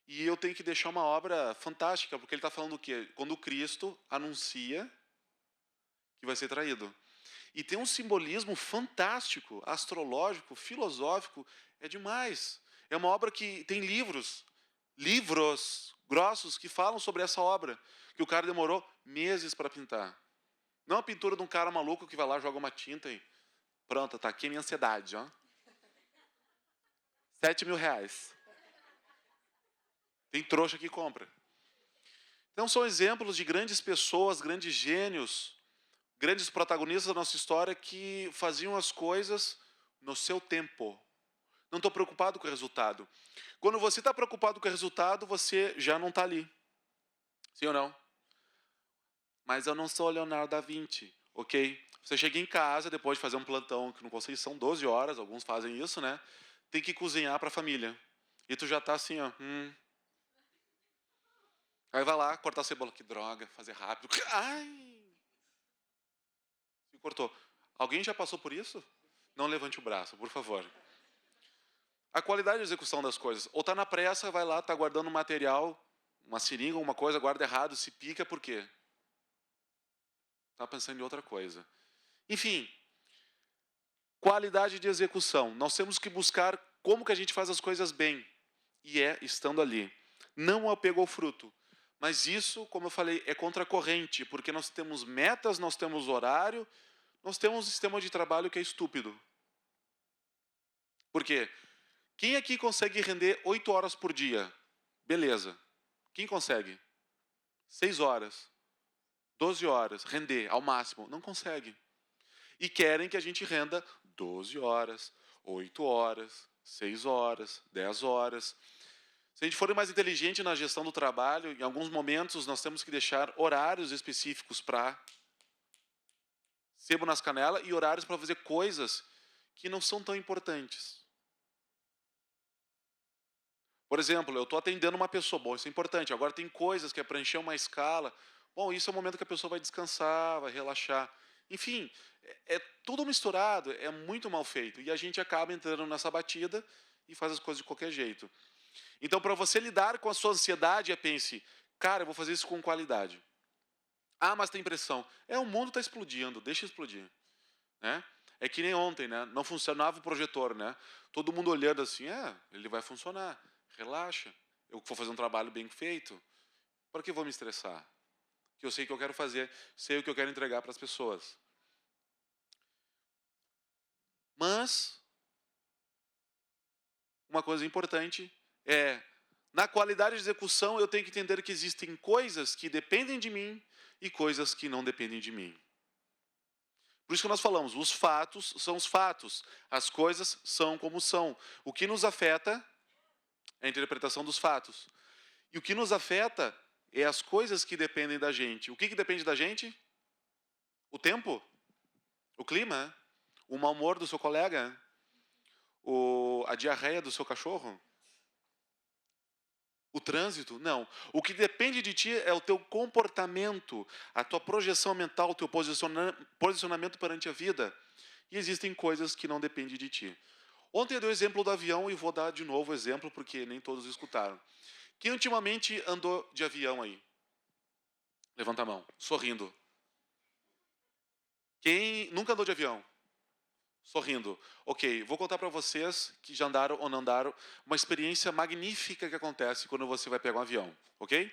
E eu tenho que deixar uma obra fantástica, porque ele está falando o quê? Quando Cristo anuncia que vai ser traído. E tem um simbolismo fantástico, astrológico, filosófico, é demais. É uma obra que tem livros grossos que falam sobre essa obra, que o cara demorou meses para pintar. Não a pintura de um cara maluco que vai lá, joga uma tinta e pronto, tá aqui a minha ansiedade, ó. 7.000 reais. Tem trouxa que compra. Então são exemplos de grandes pessoas, grandes gênios, grandes protagonistas da nossa história que faziam as coisas no seu tempo. Não estou preocupado com o resultado. Quando você está preocupado com o resultado, você já não está ali. Sim ou não? Mas eu não sou Leonardo da Vinci, ok? Você chega em casa, depois de fazer um plantão, que não consigo, são 12 horas, alguns fazem isso, né? Tem que cozinhar para a família. E tu já está assim, ó. Aí vai lá, cortar a cebola. Que droga, fazer rápido. Ai! Se cortou. Alguém já passou por isso? Não levante o braço, por favor. A qualidade de execução das coisas. Ou está na pressa, vai lá, está guardando um material, uma seringa, uma coisa, guarda errado, se pica, por quê? Está pensando em outra coisa. Enfim, qualidade de execução. Nós temos que buscar como que a gente faz as coisas bem. E é estando ali. Não apego ao fruto. Mas isso, como eu falei, é contracorrente, porque nós temos metas, nós temos horário, nós temos um sistema de trabalho que é estúpido. Por quê? Quem aqui consegue render 8 horas por dia? Beleza. Quem consegue? 6 horas, 12 horas, render ao máximo. Não consegue. E querem que a gente renda 12 horas, 8 horas, 6 horas, 10 horas. Se a gente for mais inteligente na gestão do trabalho, em alguns momentos nós temos que deixar horários específicos para sebo nas canelas e horários para fazer coisas que não são tão importantes. Por exemplo, eu estou atendendo uma pessoa, bom, isso é importante. Agora tem coisas que é preencher uma escala. Bom, isso é o momento que a pessoa vai descansar, vai relaxar. Enfim, é tudo misturado, é muito mal feito. E a gente acaba entrando nessa batida e faz as coisas de qualquer jeito. Então, para você lidar com a sua ansiedade, pense, cara, eu vou fazer isso com qualidade. Ah, mas tem pressão. O mundo está explodindo, deixa explodir. Né? É que nem ontem, né? Não funcionava o projetor, né? Todo mundo olhando assim, ele vai funcionar. Relaxa, eu vou fazer um trabalho bem feito. Para que eu vou me estressar? Que eu sei o que eu quero fazer, sei o que eu quero entregar para as pessoas. Mas, uma coisa importante é, na qualidade de execução, eu tenho que entender que existem coisas que dependem de mim e coisas que não dependem de mim. Por isso que nós falamos, os fatos são os fatos, as coisas são como são. O que nos afeta é a interpretação dos fatos. E o que nos afeta é as coisas que dependem da gente. O que depende da gente? O tempo? O clima? O mau humor do seu colega? A diarreia do seu cachorro? O trânsito? Não. O que depende de ti é o teu comportamento, a tua projeção mental, o teu posicionamento perante a vida. E existem coisas que não dependem de ti. Ontem eu dei o exemplo do avião e vou dar de novo o exemplo, porque nem todos escutaram. Quem ultimamente andou de avião aí? Levanta a mão, sorrindo. Quem nunca andou de avião? Sorrindo. Ok, vou contar para vocês que já andaram ou não andaram, uma experiência magnífica que acontece quando você vai pegar um avião, ok?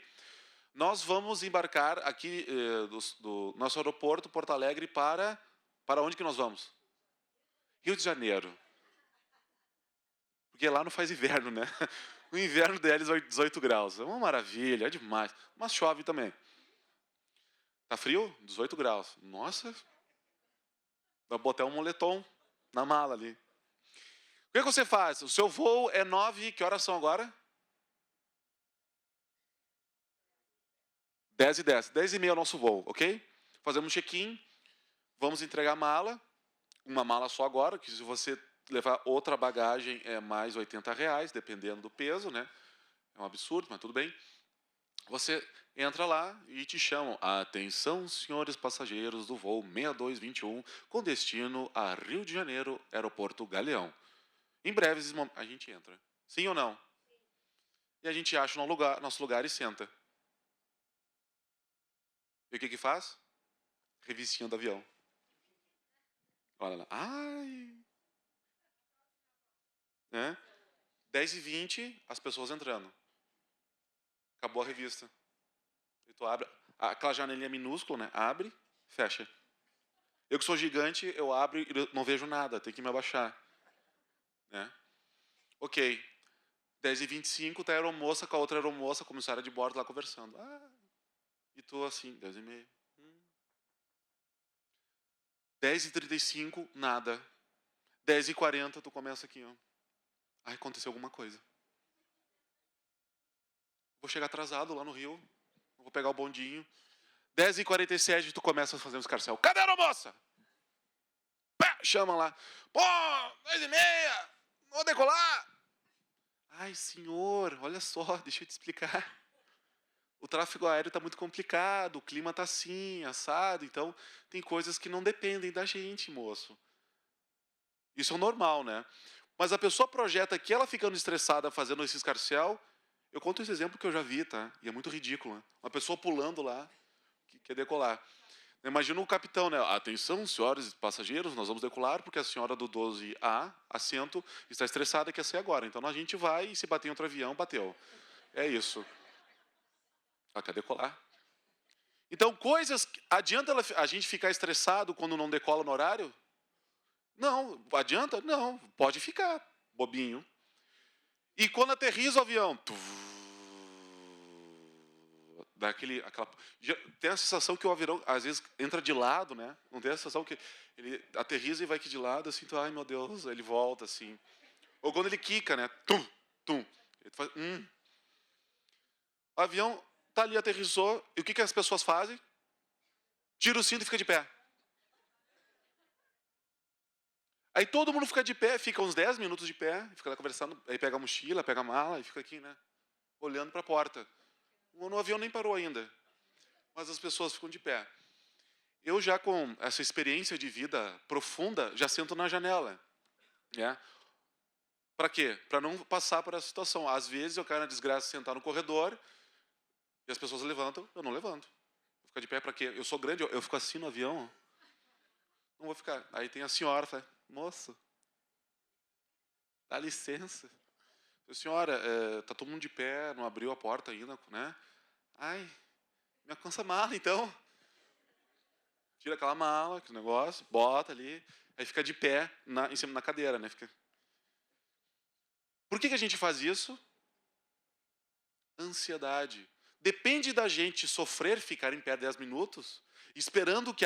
Nós vamos embarcar aqui do nosso aeroporto, Porto Alegre, para onde que nós vamos? Rio de Janeiro. Porque lá não faz inverno, né? O inverno deles é 18 graus. É uma maravilha, é demais. Mas chove também. Tá frio? 18 graus. Nossa. Vai botar um moletom na mala ali. O que você faz? O seu voo é 9, que horas são agora? 10h10. 10h30 é o nosso voo, ok? Fazemos check-in, vamos entregar a mala. Uma mala só agora, que se você levar outra bagagem é mais R$ 80, dependendo do peso, né? É um absurdo, mas tudo bem. Você entra lá e te chamam. Atenção, senhores passageiros do voo 6221, com destino a Rio de Janeiro, aeroporto Galeão. Em breve a gente entra. Sim ou não? E a gente acha nosso lugar e senta. E o que faz? Revistinha do avião. Olha lá. Ai! Né? 10h20, as pessoas entrando. Acabou a revista. E tu abre, aquela janelinha minúscula, né? Abre, fecha. Eu que sou gigante, eu abro e não vejo nada, tenho que me abaixar. Né? Ok. 10h25, tá a aeromoça com a outra aeromoça, comissária de bordo lá conversando. E tu assim, 10h30. 10h35, nada. 10h40, tu começa aqui, ó. Aconteceu alguma coisa. Vou chegar atrasado lá no Rio, vou pegar o bondinho. 10h47, tu começa a fazer um escarcel. Cadê a aeromoça? Pá, chama lá. Pô, 10h30, vou decolar. Ai, senhor, olha só, deixa eu te explicar. O tráfego aéreo está muito complicado, o clima está assim, assado, então tem coisas que não dependem da gente, moço. Isso é o normal, né? Mas a pessoa projeta que ela ficando estressada fazendo esse escarcel. Eu conto esse exemplo que eu já vi, tá? E é muito ridículo, né? Uma pessoa pulando lá, que quer decolar. Imagina o capitão, né? Atenção, senhores e passageiros, nós vamos decolar porque a senhora do 12A, assento, está estressada e quer sair agora. Então a gente vai e se bater em outro avião, bateu. É isso. Ela quer decolar. Então, coisas... Adianta a gente ficar estressado quando não decola no horário? Não. Adianta? Não. Pode ficar, bobinho. E quando aterriza o avião... Tem a sensação que o avião, às vezes, entra de lado, né? Não tem a sensação que ele aterriza e vai aqui de lado, assim, tu, ai, meu Deus, ele volta, assim. Ou quando ele quica, né? Tum, tum. Ele faz, O avião tá ali, aterrissou, e o que as pessoas fazem? Tira o cinto e fica de pé. Aí todo mundo fica de pé, fica uns 10 minutos de pé, fica lá conversando, aí pega a mochila, pega a mala e fica aqui, né? Olhando para a porta. O avião nem parou ainda, mas as pessoas ficam de pé. Eu já com essa experiência de vida profunda, já sento na janela. Né? Para quê? Para não passar por essa situação. Às vezes eu caio na desgraça de sentar no corredor e as pessoas levantam, eu não levanto. Vou ficar de pé para quê? Eu sou grande, eu fico assim no avião. Não vou ficar. Aí tem a senhora, fala, moço, dá licença. Senhora, tá todo mundo de pé, não abriu a porta ainda, né? Ai, me alcança a mala, então. Tira aquela mala, aquele negócio, bota ali, aí fica de pé em cima da cadeira, né? Por que a gente faz isso? Ansiedade. Depende da gente sofrer, ficar em pé 10 minutos, esperando que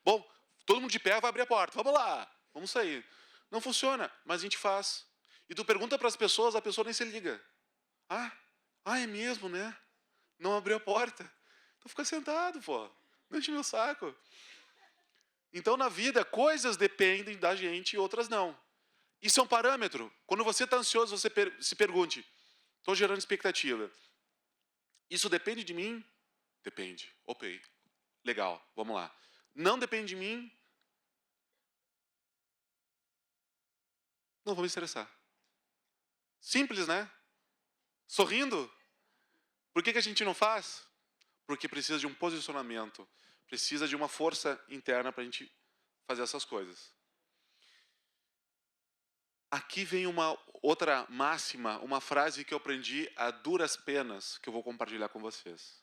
Bom, todo mundo de pé vai abrir a porta, vamos lá, vamos sair. Não funciona, mas a gente faz. E tu pergunta para as pessoas, a pessoa nem se liga. É mesmo, né? Não abriu a porta. Então fica sentado, pô. Não enche meu saco. Então, na vida, coisas dependem da gente e outras não. Isso é um parâmetro. Quando você está ansioso, você se pergunte, estou gerando expectativa. Isso depende de mim? Depende. Ok. Legal, vamos lá. Não depende de mim? Não vou me estressar. Simples, né? Sorrindo. Por que a gente não faz? Porque precisa de um posicionamento. Precisa de uma força interna para a gente fazer essas coisas. Aqui vem uma outra máxima, uma frase que eu aprendi a duras penas, que eu vou compartilhar com vocês.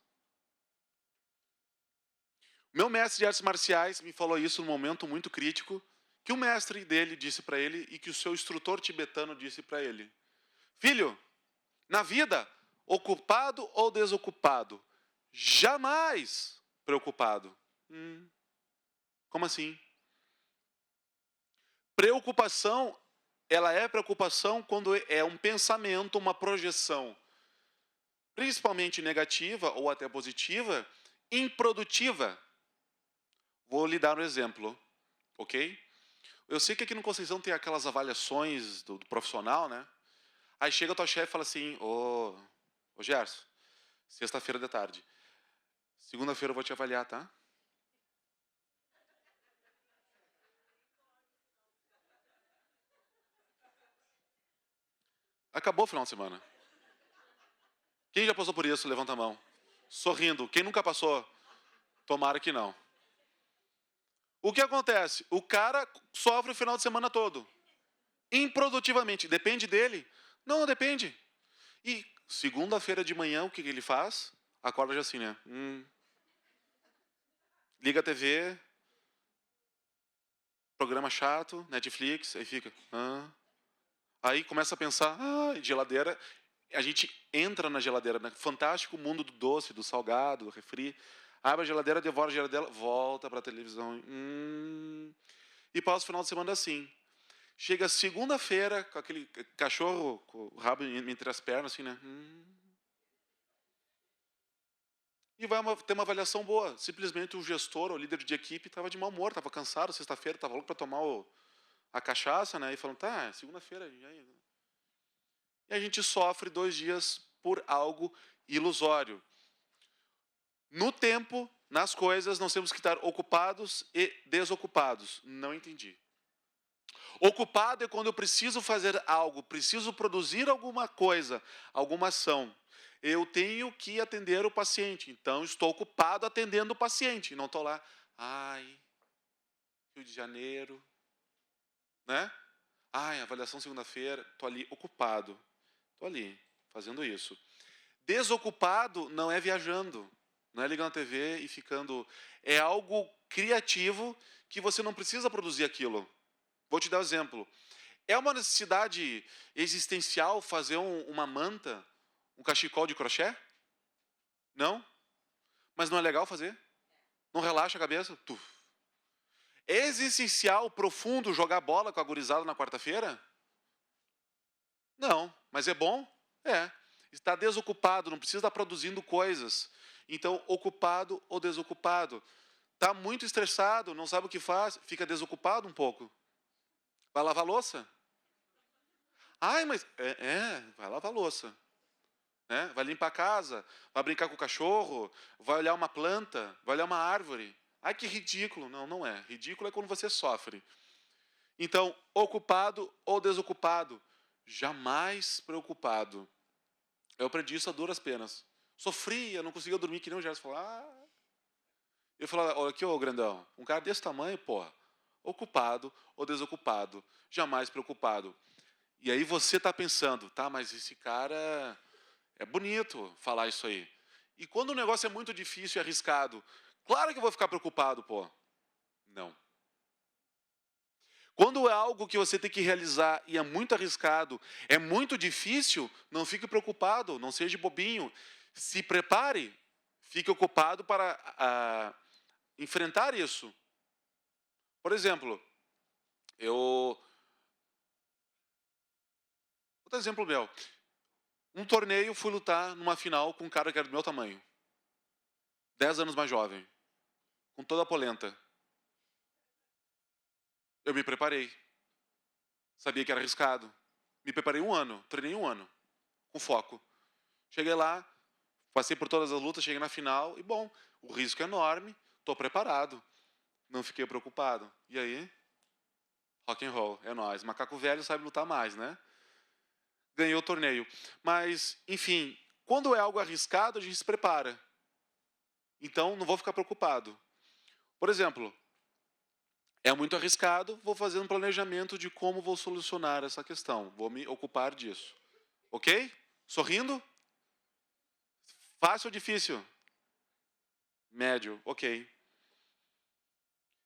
Meu mestre de artes marciais me falou isso num momento muito crítico, que o mestre dele disse para ele e que o seu instrutor tibetano disse para ele. Filho, na vida, ocupado ou desocupado, jamais preocupado. Como assim? Preocupação, ela é preocupação quando é um pensamento, uma projeção, principalmente negativa ou até positiva, improdutiva. Vou lhe dar um exemplo, ok? Eu sei que aqui no Conceição tem aquelas avaliações do profissional, né? Aí chega a tua chefe e fala assim, ô Gerson, sexta-feira de tarde, segunda-feira eu vou te avaliar, tá? Acabou o final de semana. Quem já passou por isso? Levanta a mão. Sorrindo. Quem nunca passou? Tomara que não. O que acontece? O cara sofre o final de semana todo. Improdutivamente. Depende dele? Não depende. E Segunda-feira de manhã, o que ele faz? Acorda já assim, né? Liga a TV, programa chato, Netflix, aí fica. Aí começa a pensar, geladeira. A gente entra na geladeira, né? Fantástico mundo do doce, do salgado, do refri. Abre a geladeira, devora a geladeira, volta para a televisão. E passa o final de semana assim. Chega segunda-feira com aquele cachorro com o rabo entre as pernas, assim, né? E vai ter uma avaliação boa. Simplesmente o gestor, o líder de equipe, estava de mau humor, estava cansado, sexta-feira, estava louco para tomar a cachaça, né? E falando, tá, segunda-feira. E a gente sofre 2 dias por algo ilusório. No tempo, nas coisas, nós temos que estar ocupados e desocupados. Não entendi. Ocupado é quando eu preciso fazer algo, preciso produzir alguma coisa, alguma ação. Eu tenho que atender o paciente, então estou ocupado atendendo o paciente. Não estou lá, Rio de Janeiro, né? Avaliação segunda-feira, estou ali ocupado. Estou ali, fazendo isso. Desocupado não é viajando, não é ligando a TV e ficando... É algo criativo que você não precisa produzir aquilo. Vou te dar um exemplo. É uma necessidade existencial fazer uma manta, um cachecol de crochê? Não? Mas não é legal fazer? Não relaxa a cabeça? É existencial, profundo, jogar bola com a gurizada na quarta-feira? Não. Mas é bom? É. Está desocupado, não precisa estar produzindo coisas. Então, ocupado ou desocupado. Está muito estressado, não sabe o que faz, fica desocupado um pouco. Vai lavar louça? Mas... vai lavar louça. Né? Vai limpar a casa, vai brincar com o cachorro, vai olhar uma planta, vai olhar uma árvore. Que ridículo. Não, não é. Ridículo é quando você sofre. Então, ocupado ou desocupado. Jamais preocupado. Eu aprendi isso a duras penas. Sofria, não conseguia dormir, que nem o Gerson falou. Eu falava, olha aqui, ô grandão, um cara desse tamanho, porra, ocupado ou desocupado, jamais preocupado. E aí você está pensando, mas esse cara é bonito falar isso aí. E quando o negócio é muito difícil e arriscado, claro que eu vou ficar preocupado, Não. Quando é algo que você tem que realizar e é muito arriscado, é muito difícil, não fique preocupado, não seja bobinho. Se prepare, fique ocupado para enfrentar isso. Por exemplo, outro exemplo meu. Um torneio, fui lutar numa final com um cara que era do meu tamanho. 10 anos mais jovem. Com toda a polenta. Eu me preparei. Sabia que era arriscado. Me preparei 1 ano. Treinei 1 ano. Com foco. Cheguei lá. Passei por todas as lutas. Cheguei na final. E bom, o risco é enorme. Estou preparado. Não fiquei preocupado. E aí? Rock and roll. É nóis. Macaco velho sabe lutar mais, né? Ganhei o torneio. Mas, enfim, quando é algo arriscado, a gente se prepara. Então, não vou ficar preocupado. Por exemplo, é muito arriscado, vou fazer um planejamento de como vou solucionar essa questão. Vou me ocupar disso. Ok? Sorrindo? Fácil ou difícil? Médio. Ok.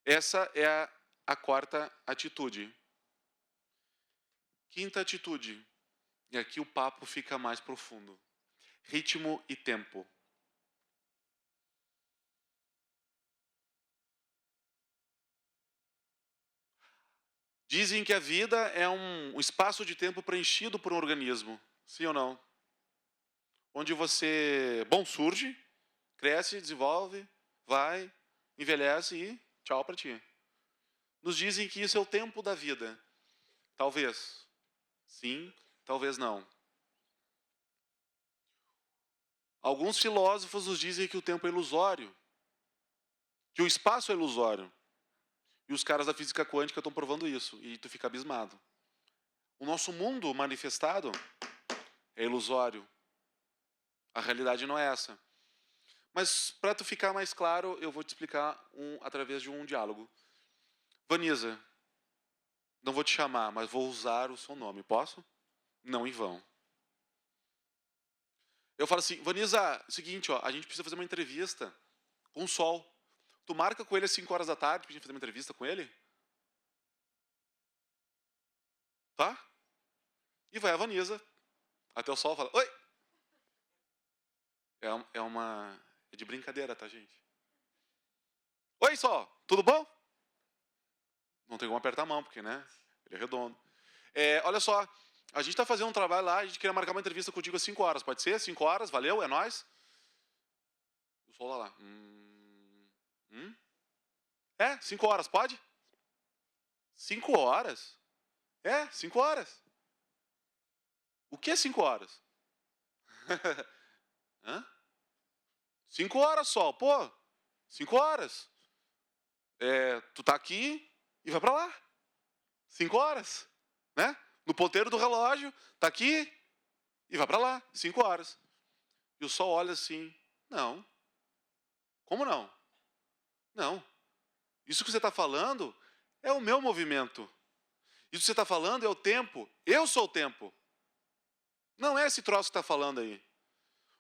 Essa é a 4ª atitude. 5ª atitude. E aqui o papo fica mais profundo. Ritmo e tempo. Dizem que a vida é um espaço de tempo preenchido por um organismo. Sim ou não? Onde você, surge, cresce, desenvolve, vai, envelhece e tchau para ti. Nos dizem que isso é o tempo da vida. Talvez. Sim, talvez não. Alguns filósofos nos dizem que o tempo é ilusório. Que o espaço é ilusório. E os caras da física quântica estão provando isso. E tu fica abismado. O nosso mundo manifestado é ilusório. A realidade não é essa. Mas, para tu ficar mais claro, eu vou te explicar através de um diálogo. Vanisa, não vou te chamar, mas vou usar o seu nome. Posso? Não em vão. Eu falo assim, Vanisa, é o seguinte, ó, a gente precisa fazer uma entrevista com o Sol. Tu marca com ele às 5 horas da tarde pra gente fazer uma entrevista com ele? Tá? E vai a Vanisa até o Sol e fala, oi! É de brincadeira, tá, gente? Oi, Sol, tudo bom? Não tem como apertar a mão, porque, né, ele é redondo. Olha só, a gente está fazendo um trabalho lá, a gente queria marcar uma entrevista contigo às 5 horas, pode ser? 5 horas, valeu, é nóis? O Sol lá. 5 horas, pode? 5 horas? 5 horas. O que é 5 horas? Hã? 5 horas, Sol, pô, 5 horas. Tu tá aqui e vai para lá. 5 horas, né? No ponteiro do relógio, tá aqui e vai para lá, 5 horas. E o Sol olha assim, não. Como não? Não. Isso que você está falando é o meu movimento. Isso que você está falando é o tempo. Eu sou o tempo. Não é esse troço que está falando aí.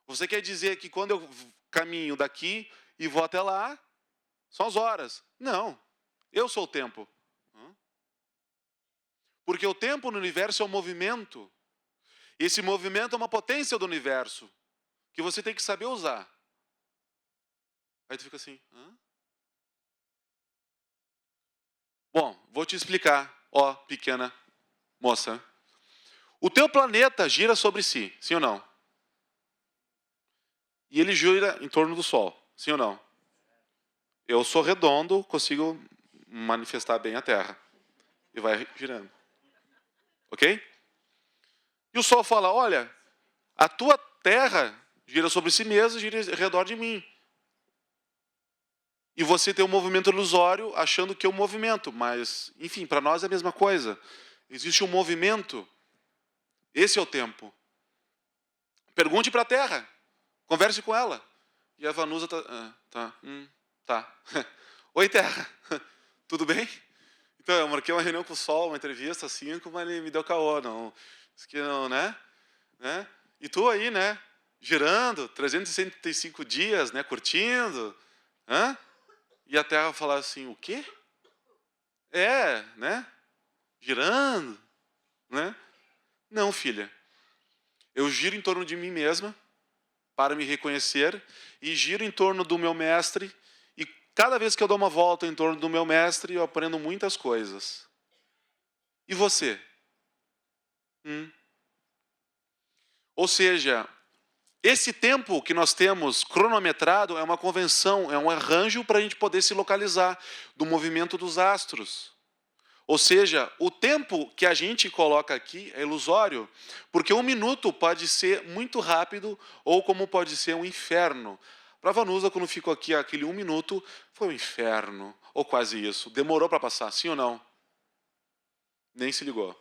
Você quer dizer que quando eu caminho daqui e vou até lá, são as horas. Não. Eu sou o tempo. Porque o tempo no universo é um movimento. Esse movimento é uma potência do universo que você tem que saber usar. Aí tu fica assim, Bom, vou te explicar, ó, pequena moça. O teu planeta gira sobre si, sim ou não? E ele gira em torno do Sol, sim ou não? Eu sou redondo, consigo manifestar bem a Terra. E vai girando. Ok? E o Sol fala, olha, a tua Terra gira sobre si mesma, gira ao redor de mim. E você tem um movimento ilusório achando que é um movimento, mas, enfim, para nós é a mesma coisa. Existe um movimento, esse é o tempo. Pergunte para a Terra, converse com ela. E a Vanusa tá. Oi, Terra, tudo bem? Então, eu marquei uma reunião com o Sol, uma entrevista às 5, mas ele me deu caô, não. Disse que não, né? E tu aí, né? Girando, 365 dias, né? Curtindo, E a Terra falar assim, o quê? Né? Girando, né? Não, filha. Eu giro em torno de mim mesma para me reconhecer e giro em torno do meu mestre e cada vez que eu dou uma volta em torno do meu mestre, eu aprendo muitas coisas. E você? Ou seja, esse tempo que nós temos cronometrado é uma convenção, é um arranjo para a gente poder se localizar do movimento dos astros. Ou seja, o tempo que a gente coloca aqui é ilusório, porque 1 minuto pode ser muito rápido ou como pode ser um inferno. Para a Vanusa, quando ficou aqui aquele 1 minuto, foi um inferno, ou quase isso. Demorou para passar, sim ou não? Nem se ligou.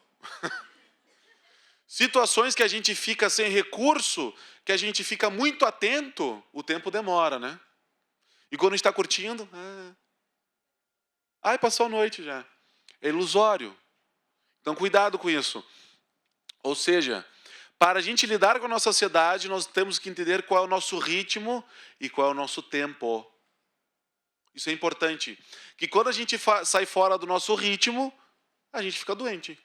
Situações que a gente fica sem recurso, que a gente fica muito atento, o tempo demora, né? E quando a gente está curtindo, passou a noite já. É ilusório. Então, cuidado com isso. Ou seja, para a gente lidar com a nossa sociedade, nós temos que entender qual é o nosso ritmo e qual é o nosso tempo. Isso é importante. Que quando a gente sai fora do nosso ritmo, a gente fica doente.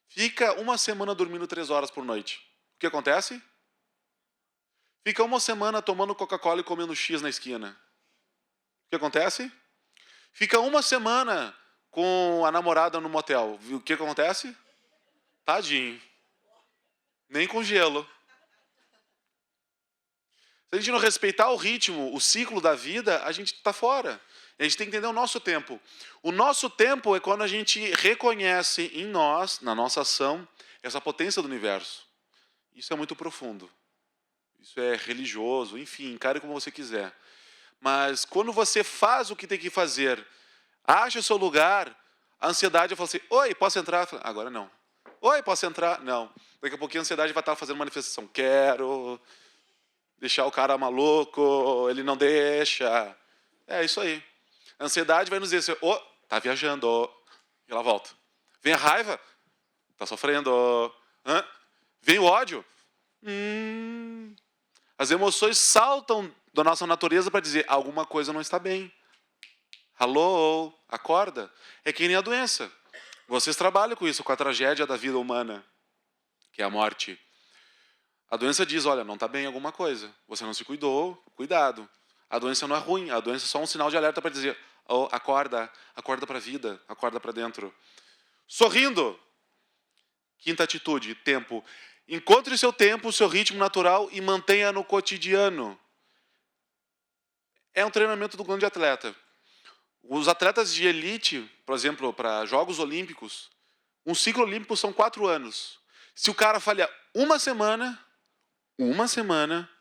Fica 1 semana dormindo 3 horas por noite. O que acontece? Fica 1 semana tomando Coca-Cola e comendo X na esquina. O que acontece? Fica 1 semana com a namorada no motel. O que acontece? Tadinho. Nem com gelo. Se a gente não respeitar o ritmo, o ciclo da vida, a gente está fora. A gente tem que entender o nosso tempo. O nosso tempo é quando a gente reconhece em nós, na nossa ação, essa potência do universo. Isso é muito profundo. Isso é religioso, enfim, encare como você quiser. Mas quando você faz o que tem que fazer, acha o seu lugar, a ansiedade fala assim, oi, posso entrar? Agora não. Oi, posso entrar? Não. Daqui a pouquinho a ansiedade vai estar fazendo manifestação. Quero deixar o cara maluco, ele não deixa. É isso aí. A ansiedade vai nos dizer, tá viajando, e ela volta. Vem a raiva, tá sofrendo. Vem o ódio, As emoções saltam da nossa natureza para dizer alguma coisa não está bem. Alô, acorda. É que nem a doença. Vocês trabalham com isso, com a tragédia da vida humana, que é a morte. A doença diz, olha, não está bem alguma coisa. Você não se cuidou, cuidado. A doença não é ruim, a doença é só um sinal de alerta para dizer, oh, acorda, acorda para a vida, acorda para dentro. Sorrindo. Quinta atitude, tempo. Encontre o seu tempo, o seu ritmo natural e mantenha no cotidiano. É um treinamento do grande atleta. Os atletas de elite, por exemplo, para Jogos Olímpicos, um ciclo olímpico são 4 anos. Se o cara falhar uma semana,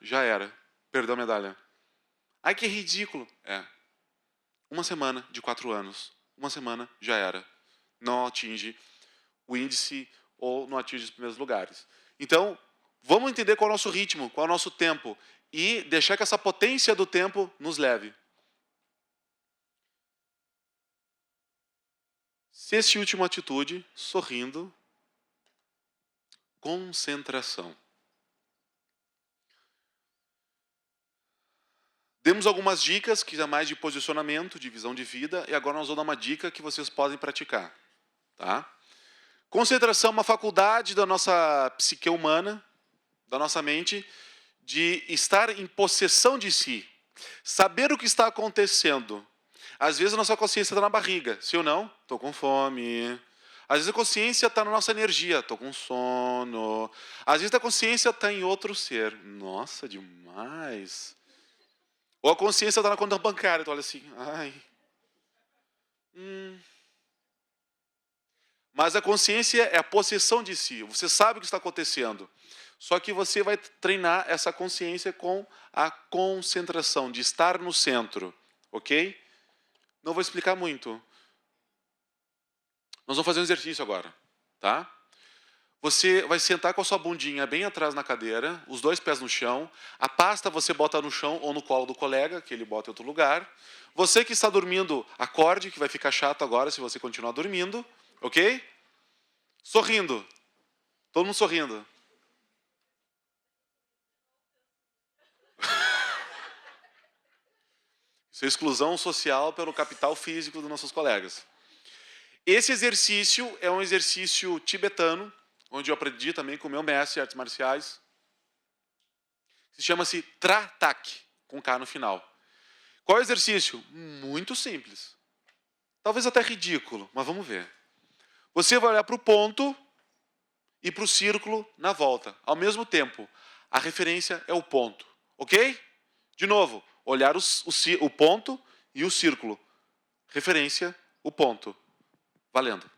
já era. Perdeu a medalha. Ai, que ridículo. É. Uma semana de 4 anos. Uma semana já era. Não atinge o índice ou não atinge os primeiros lugares. Então, vamos entender qual é o nosso ritmo, qual é o nosso tempo e deixar que essa potência do tempo nos leve. Sexta e última atitude, sorrindo, concentração. Demos algumas dicas, que é mais de posicionamento, de visão de vida, e agora nós vamos dar uma dica que vocês podem praticar. Tá? Concentração é uma faculdade da nossa psique humana, da nossa mente, de estar em possessão de si. Saber o que está acontecendo. Às vezes a nossa consciência está na barriga, sim ou não? Estou com fome. Às vezes a consciência está na nossa energia, estou com sono. Às vezes a consciência está em outro ser. Nossa, demais. Ou a consciência está na conta bancária, tu olha assim, ai. Mas a consciência é a possessão de si. Você sabe o que está acontecendo. Só que você vai treinar essa consciência com a concentração, de estar no centro. Ok? Não vou explicar muito. Nós vamos fazer um exercício agora. Tá? Você vai sentar com a sua bundinha bem atrás na cadeira, os 2 pés no chão. A pasta você bota no chão ou no colo do colega, que ele bota em outro lugar. Você que está dormindo, acorde, que vai ficar chato agora se você continuar dormindo. Ok? Sorrindo. Todo mundo sorrindo. Isso é exclusão social pelo capital físico dos nossos colegas. Esse exercício é um exercício tibetano, onde eu aprendi também com o meu mestre de artes marciais. Chama-se Tratak, com K no final. Qual é o exercício? Muito simples. Talvez até ridículo, mas vamos ver. Você vai olhar para o ponto e para o círculo na volta. Ao mesmo tempo, a referência é o ponto. Ok? De novo, olhar o ponto e o círculo. Referência, o ponto. Valendo.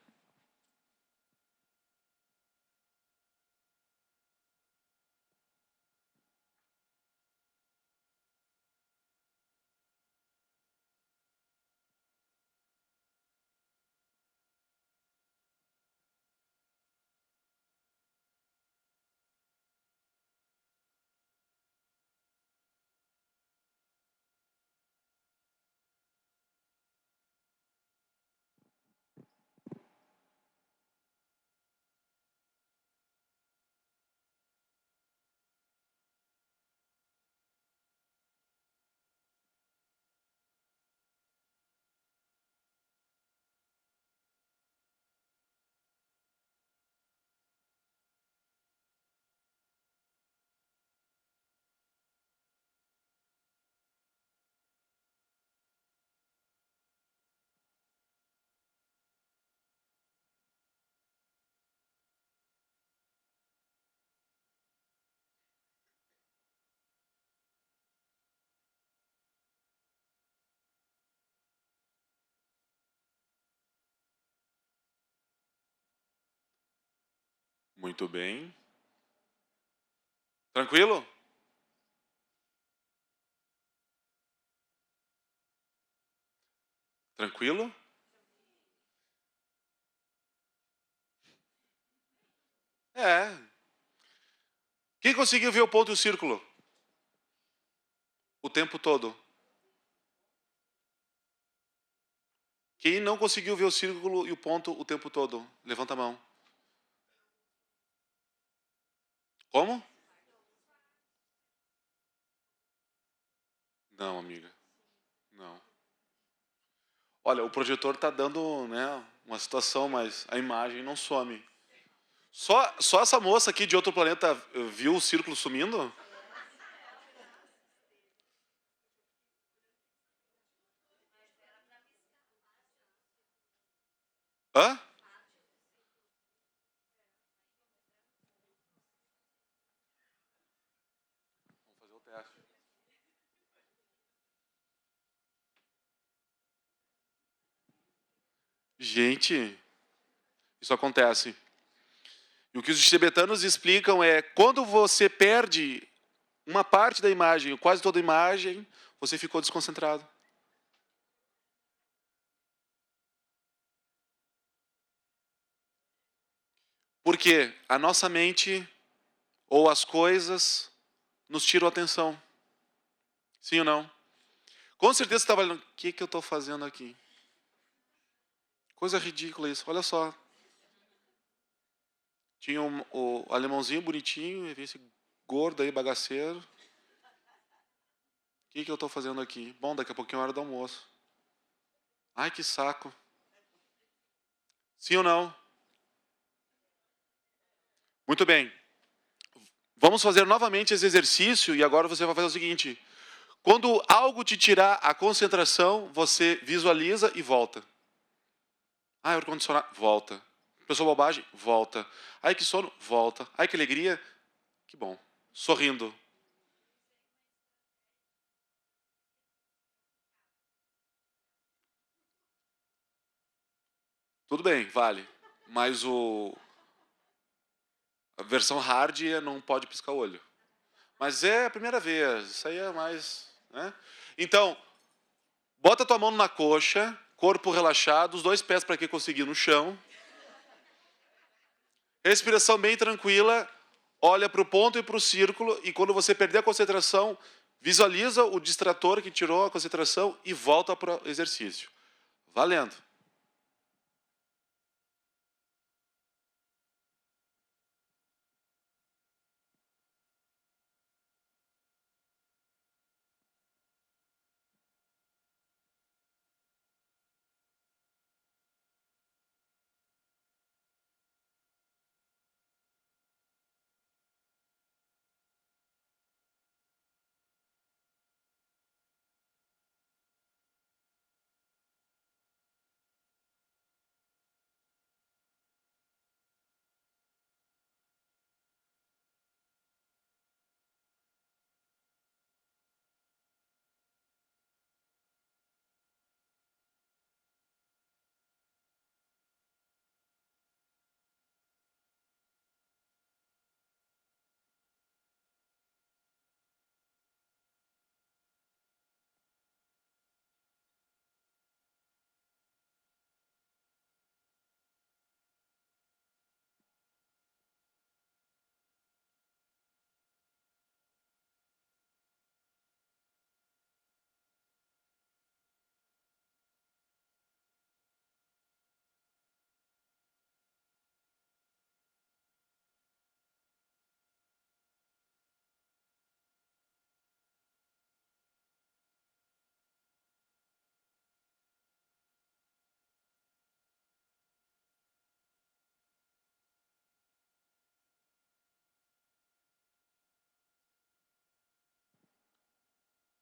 Muito bem. Tranquilo? Tranquilo? É. Quem conseguiu ver o ponto e o círculo? O tempo todo. Quem não conseguiu ver o círculo e o ponto o tempo todo? Levanta a mão. Como? Não, amiga. Não. Olha, o projetor está dando, né, uma situação, mas a imagem não some. Só essa moça aqui de outro planeta viu o círculo sumindo? Hã? Vamos fazer o teste. Gente, isso acontece. E o que os tibetanos explicam é, quando você perde uma parte da imagem, quase toda a imagem, você ficou desconcentrado. Porque a nossa mente ou as coisas nos tiram a atenção. Sim ou não? Com certeza você estava olhando, o que eu estou fazendo aqui? Coisa ridícula isso, olha só. Tinha o alemãozinho bonitinho, e esse gordo aí, bagaceiro. O que eu estou fazendo aqui? Bom, daqui a pouquinho é hora do almoço. Ai, que saco. Sim ou não? Muito bem. Vamos fazer novamente esse exercício e agora você vai fazer o seguinte. Quando algo te tirar a concentração, você visualiza e volta. Ah, é ar-condicionado, volta. Pensou bobagem, volta. Ai, que sono, volta. Ai, que alegria, que bom. Sorrindo. Tudo bem, vale. Mas a versão hard não pode piscar o olho. Mas é a primeira vez, isso aí é mais... Né? Então, bota tua mão na coxa, corpo relaxado, os dois pés para que conseguir no chão. Respiração bem tranquila, olha para o ponto e para o círculo, e quando você perder a concentração, visualiza o distrator que tirou a concentração e volta para o exercício. Valendo.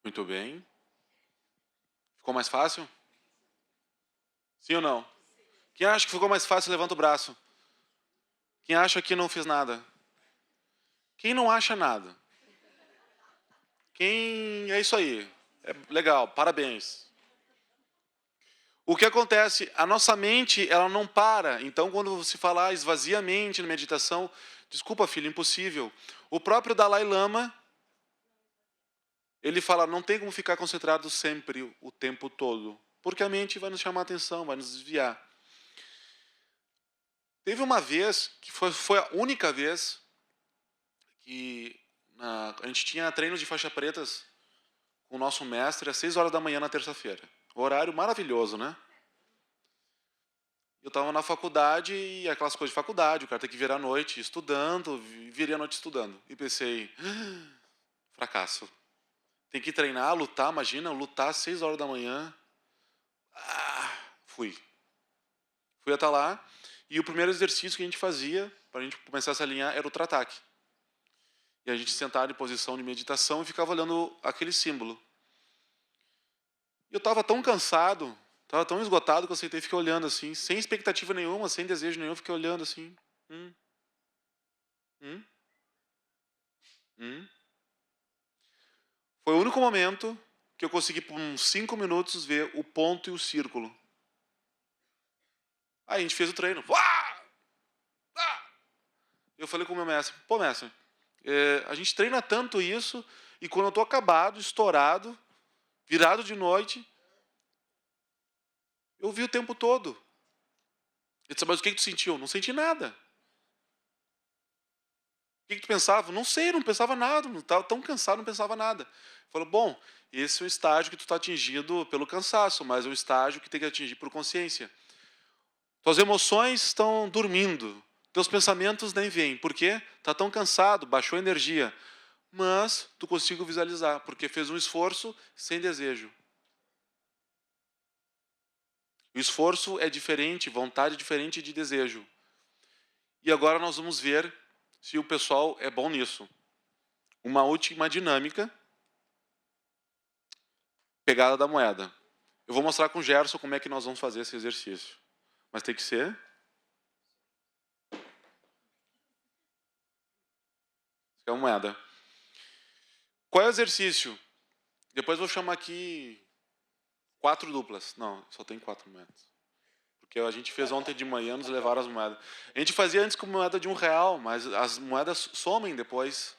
Muito bem. Ficou mais fácil? Sim ou não? Quem acha que ficou mais fácil, levanta o braço. Quem acha que não fiz nada? Quem não acha nada? Quem... É isso aí. É legal, parabéns. O que acontece? A nossa mente, ela não para. Então, quando se fala esvazia a mente na meditação, desculpa, filho, impossível. O próprio Dalai Lama, ele fala, não tem como ficar concentrado sempre, o tempo todo. Porque a mente vai nos chamar a atenção, vai nos desviar. Teve uma vez, que foi a única vez, que a gente tinha treinos de faixa pretas com o nosso mestre às 6 horas da manhã na terça-feira. Horário maravilhoso, né? Eu estava na faculdade e aquelas coisas de faculdade, o cara tem que virar à noite estudando, virei à noite estudando. E pensei, fracasso. Tem que treinar, lutar, imagina, lutar às 6 horas da manhã. Fui até lá, e o primeiro exercício que a gente fazia, para a gente começar a se alinhar, era o Trataque. E a gente sentava em posição de meditação e ficava olhando aquele símbolo. E eu estava tão cansado, estava tão esgotado que eu sentei e fiquei olhando assim, sem expectativa nenhuma, sem desejo nenhum, fiquei olhando assim. Foi o único momento que eu consegui, por uns 5 minutos, ver o ponto e o círculo. Aí a gente fez o treino. Eu falei com o meu mestre, pô, mestre, a gente treina tanto isso, e quando eu estou acabado, estourado, virado de noite, eu vi o tempo todo. Ele disse, mas o que tu sentiu? Não senti nada. O que tu pensava? Não sei, não pensava nada, não estava tão cansado, não pensava nada. Ele falou, bom, esse é o estágio que tu está atingindo pelo cansaço, mas é o estágio que tem que atingir por consciência. Tuas emoções estão dormindo, teus pensamentos nem vêm. Por quê? Está tão cansado, baixou a energia. Mas tu consigo visualizar, porque fez um esforço sem desejo. O esforço é diferente, vontade é diferente de desejo. E agora nós vamos ver se o pessoal é bom nisso. Uma última dinâmica, pegada da moeda. Eu vou mostrar com o Gerson como é que nós vamos fazer esse exercício. Mas tem que ser... é uma moeda. Qual é o exercício? Depois eu vou chamar aqui 4 duplas. Não, só tem 4 moedas. Porque a gente fez ontem de manhã, nos levaram as moedas. A gente fazia antes com moeda de R$1, mas as moedas somem depois.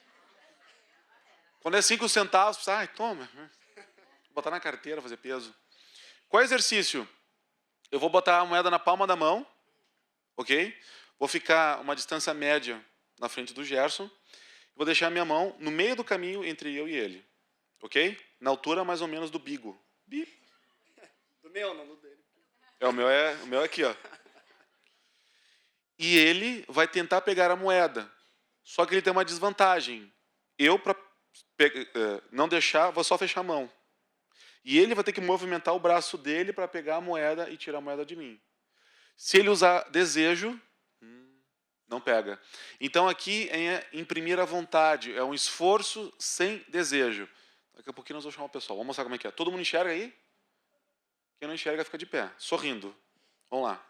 Quando é 5 centavos, toma. Vou botar na carteira, fazer peso. Qual é o exercício? Eu vou botar a moeda na palma da mão, ok? Vou ficar uma distância média na frente do Gerson. Vou deixar a minha mão no meio do caminho entre eu e ele, ok? Na altura mais ou menos do bigo. Do meu, não do dele. O meu é aqui, ó. E ele vai tentar pegar a moeda. Só que ele tem uma desvantagem. Eu, para não deixar, vou só fechar a mão. E ele vai ter que movimentar o braço dele para pegar a moeda e tirar a moeda de mim. Se ele usar desejo, não pega. Então aqui é imprimir a vontade. É um esforço sem desejo. Daqui a pouquinho nós vamos chamar o pessoal. Vamos mostrar como é que é. Todo mundo enxerga aí? Quem não enxerga fica de pé, sorrindo. Vamos lá.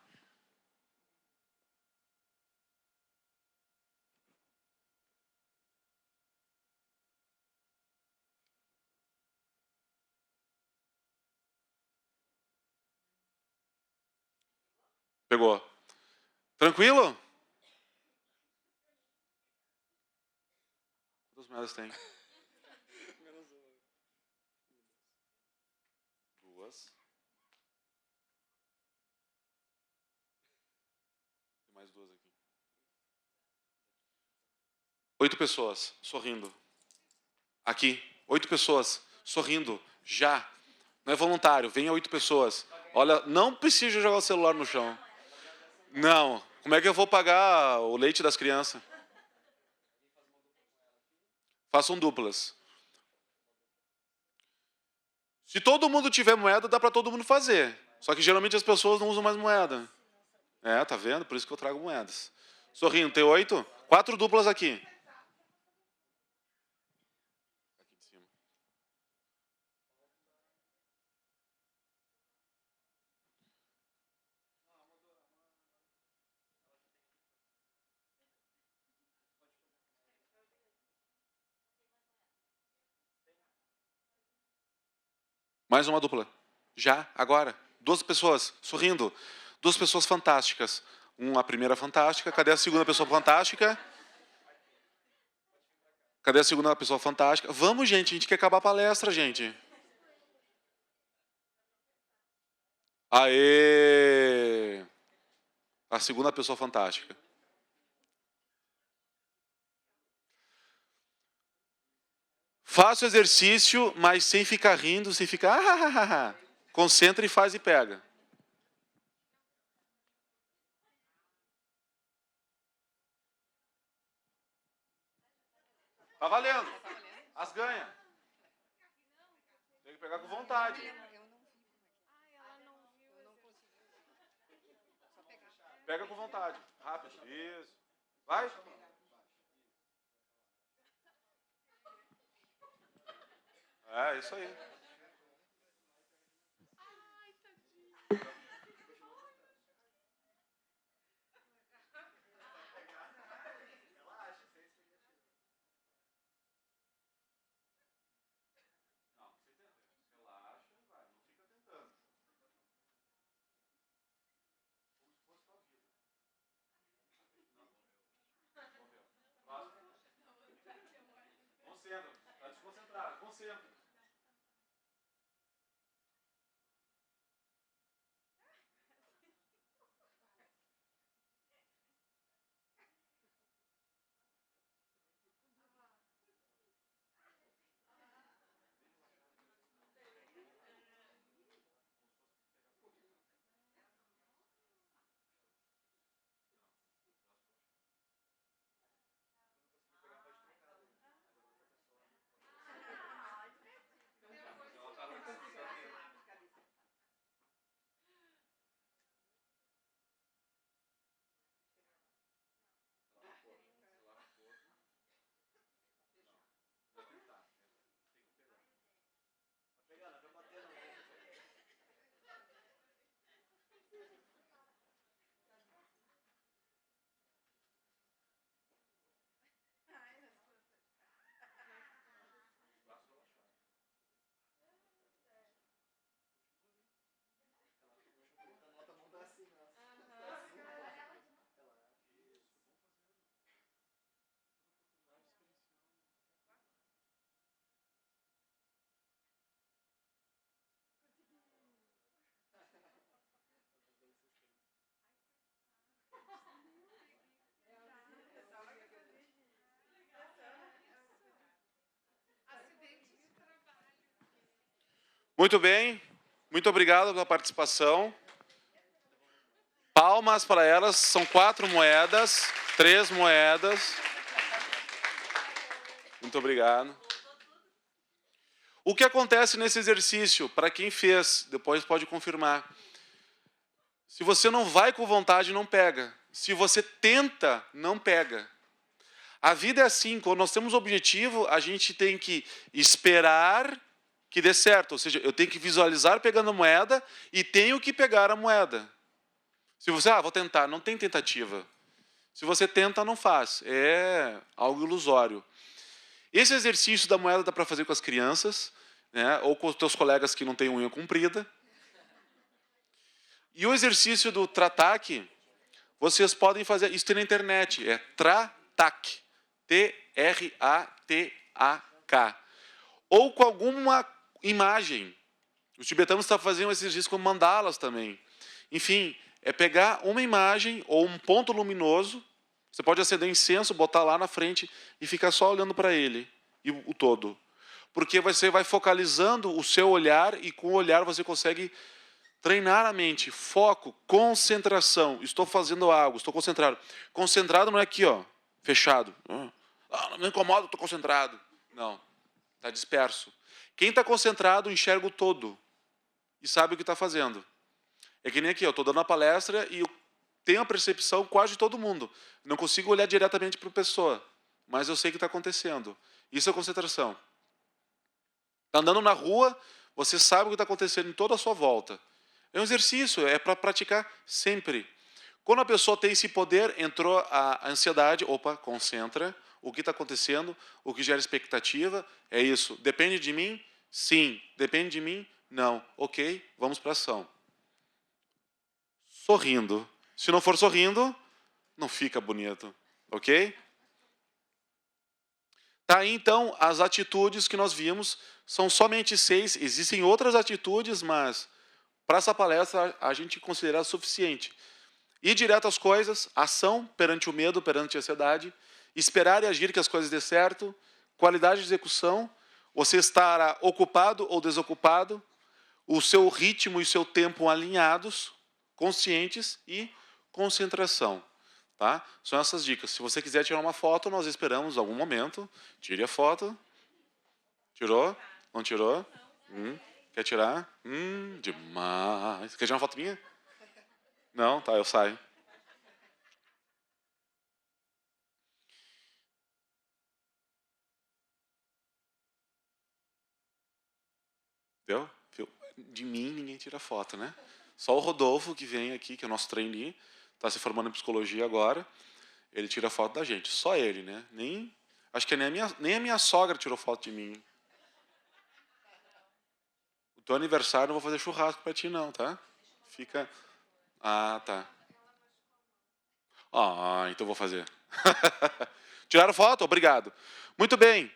Pegou. Tranquilo? Quantas moedas tem? Duas. Tem mais 2 aqui. 8 pessoas sorrindo. Aqui. 8 pessoas sorrindo. Já. Não é voluntário. Venha 8 pessoas. Olha, não precisa jogar o celular no chão. Não. Como é que eu vou pagar o leite das crianças? Façam duplas. Se todo mundo tiver moeda, dá para todo mundo fazer. Só que geralmente as pessoas não usam mais moeda. Tá vendo? Por isso que eu trago moedas. Sorrindo, tem 8? 4 duplas aqui. Aqui de cima. Mais uma dupla. Já, agora. 2 pessoas sorrindo. 2 pessoas fantásticas. A primeira fantástica. Cadê a segunda pessoa fantástica? Cadê a segunda pessoa fantástica? Vamos, gente. A gente quer acabar a palestra, gente. Aê! A segunda pessoa fantástica. Faça o exercício, mas sem ficar rindo, sem ficar... Concentra e faz e pega. Tá valendo. As ganha. pegar com vontade. Pega com vontade. Rápido. Isso. Vai. É, isso aí. Concentra. Está desconcentrado. Concentra. Muito bem. Muito obrigado pela participação. Palmas para elas. São 4 moedas, 3 moedas. Muito obrigado. O que acontece nesse exercício, para quem fez, depois pode confirmar. Se você não vai com vontade, não pega. Se você tenta, não pega. A vida é assim, quando nós temos objetivo, a gente tem que esperar que dê certo. Ou seja, eu tenho que visualizar pegando a moeda e tenho que pegar a moeda. Se você, vou tentar, não tem tentativa. Se você tenta, não faz. É algo ilusório. Esse exercício da moeda dá para fazer com as crianças, né? Ou com os teus colegas que não têm unha comprida. E o exercício do Tratak, vocês podem fazer, isso tem na internet, é Tratak, T-R-A-T-A-K. Ou com alguma imagem. Os tibetanos estão fazendo esse exercício com mandalas também. Enfim, é pegar uma imagem ou um ponto luminoso, você pode acender incenso, botar lá na frente e ficar só olhando para ele, e o todo. Porque você vai focalizando o seu olhar e com o olhar você consegue treinar a mente, foco, concentração. Estou fazendo algo, estou concentrado. Concentrado não é aqui, fechado. Não me incomoda, estou concentrado. Não, está disperso. Quem está concentrado enxerga o todo e sabe o que está fazendo. É que nem aqui, eu estou dando a palestra e eu tenho a percepção quase de todo mundo. Não consigo olhar diretamente para a pessoa, mas eu sei o que está acontecendo. Isso é concentração. Está andando na rua, você sabe o que está acontecendo em toda a sua volta. É um exercício, é para praticar sempre. Quando a pessoa tem esse poder, entrou a ansiedade, concentra, o que está acontecendo, o que gera expectativa, é isso. Depende de mim? Sim. Depende de mim? Não. Ok, vamos para a ação. Sorrindo. Se não for sorrindo, não fica bonito. Ok? Tá aí, então, as atitudes que nós vimos são somente 6. Existem outras atitudes, mas para essa palestra a gente considera suficiente. Ir direto às coisas, ação perante o medo, perante a ansiedade, esperar e agir que as coisas dê certo, qualidade de execução, você estará ocupado ou desocupado, o seu ritmo e o seu tempo alinhados, conscientes e concentração. Tá? São essas dicas. Se você quiser tirar uma foto, nós esperamos algum momento. Tire a foto. Tirou? Não tirou? Quer tirar? Demais. Quer tirar uma foto minha? Não? Tá, eu saio. Deu? Viu? De mim ninguém tira foto, né? Só o Rodolfo, que vem aqui, que é o nosso trainee, está se formando em psicologia agora. Ele tira foto da gente. Só ele, né? Acho que nem a minha sogra tirou foto de mim. O teu aniversário não vou fazer churrasco para ti, não, tá? Fica. Ah, tá. Ah, então vou fazer. Tiraram foto? Obrigado. Muito bem.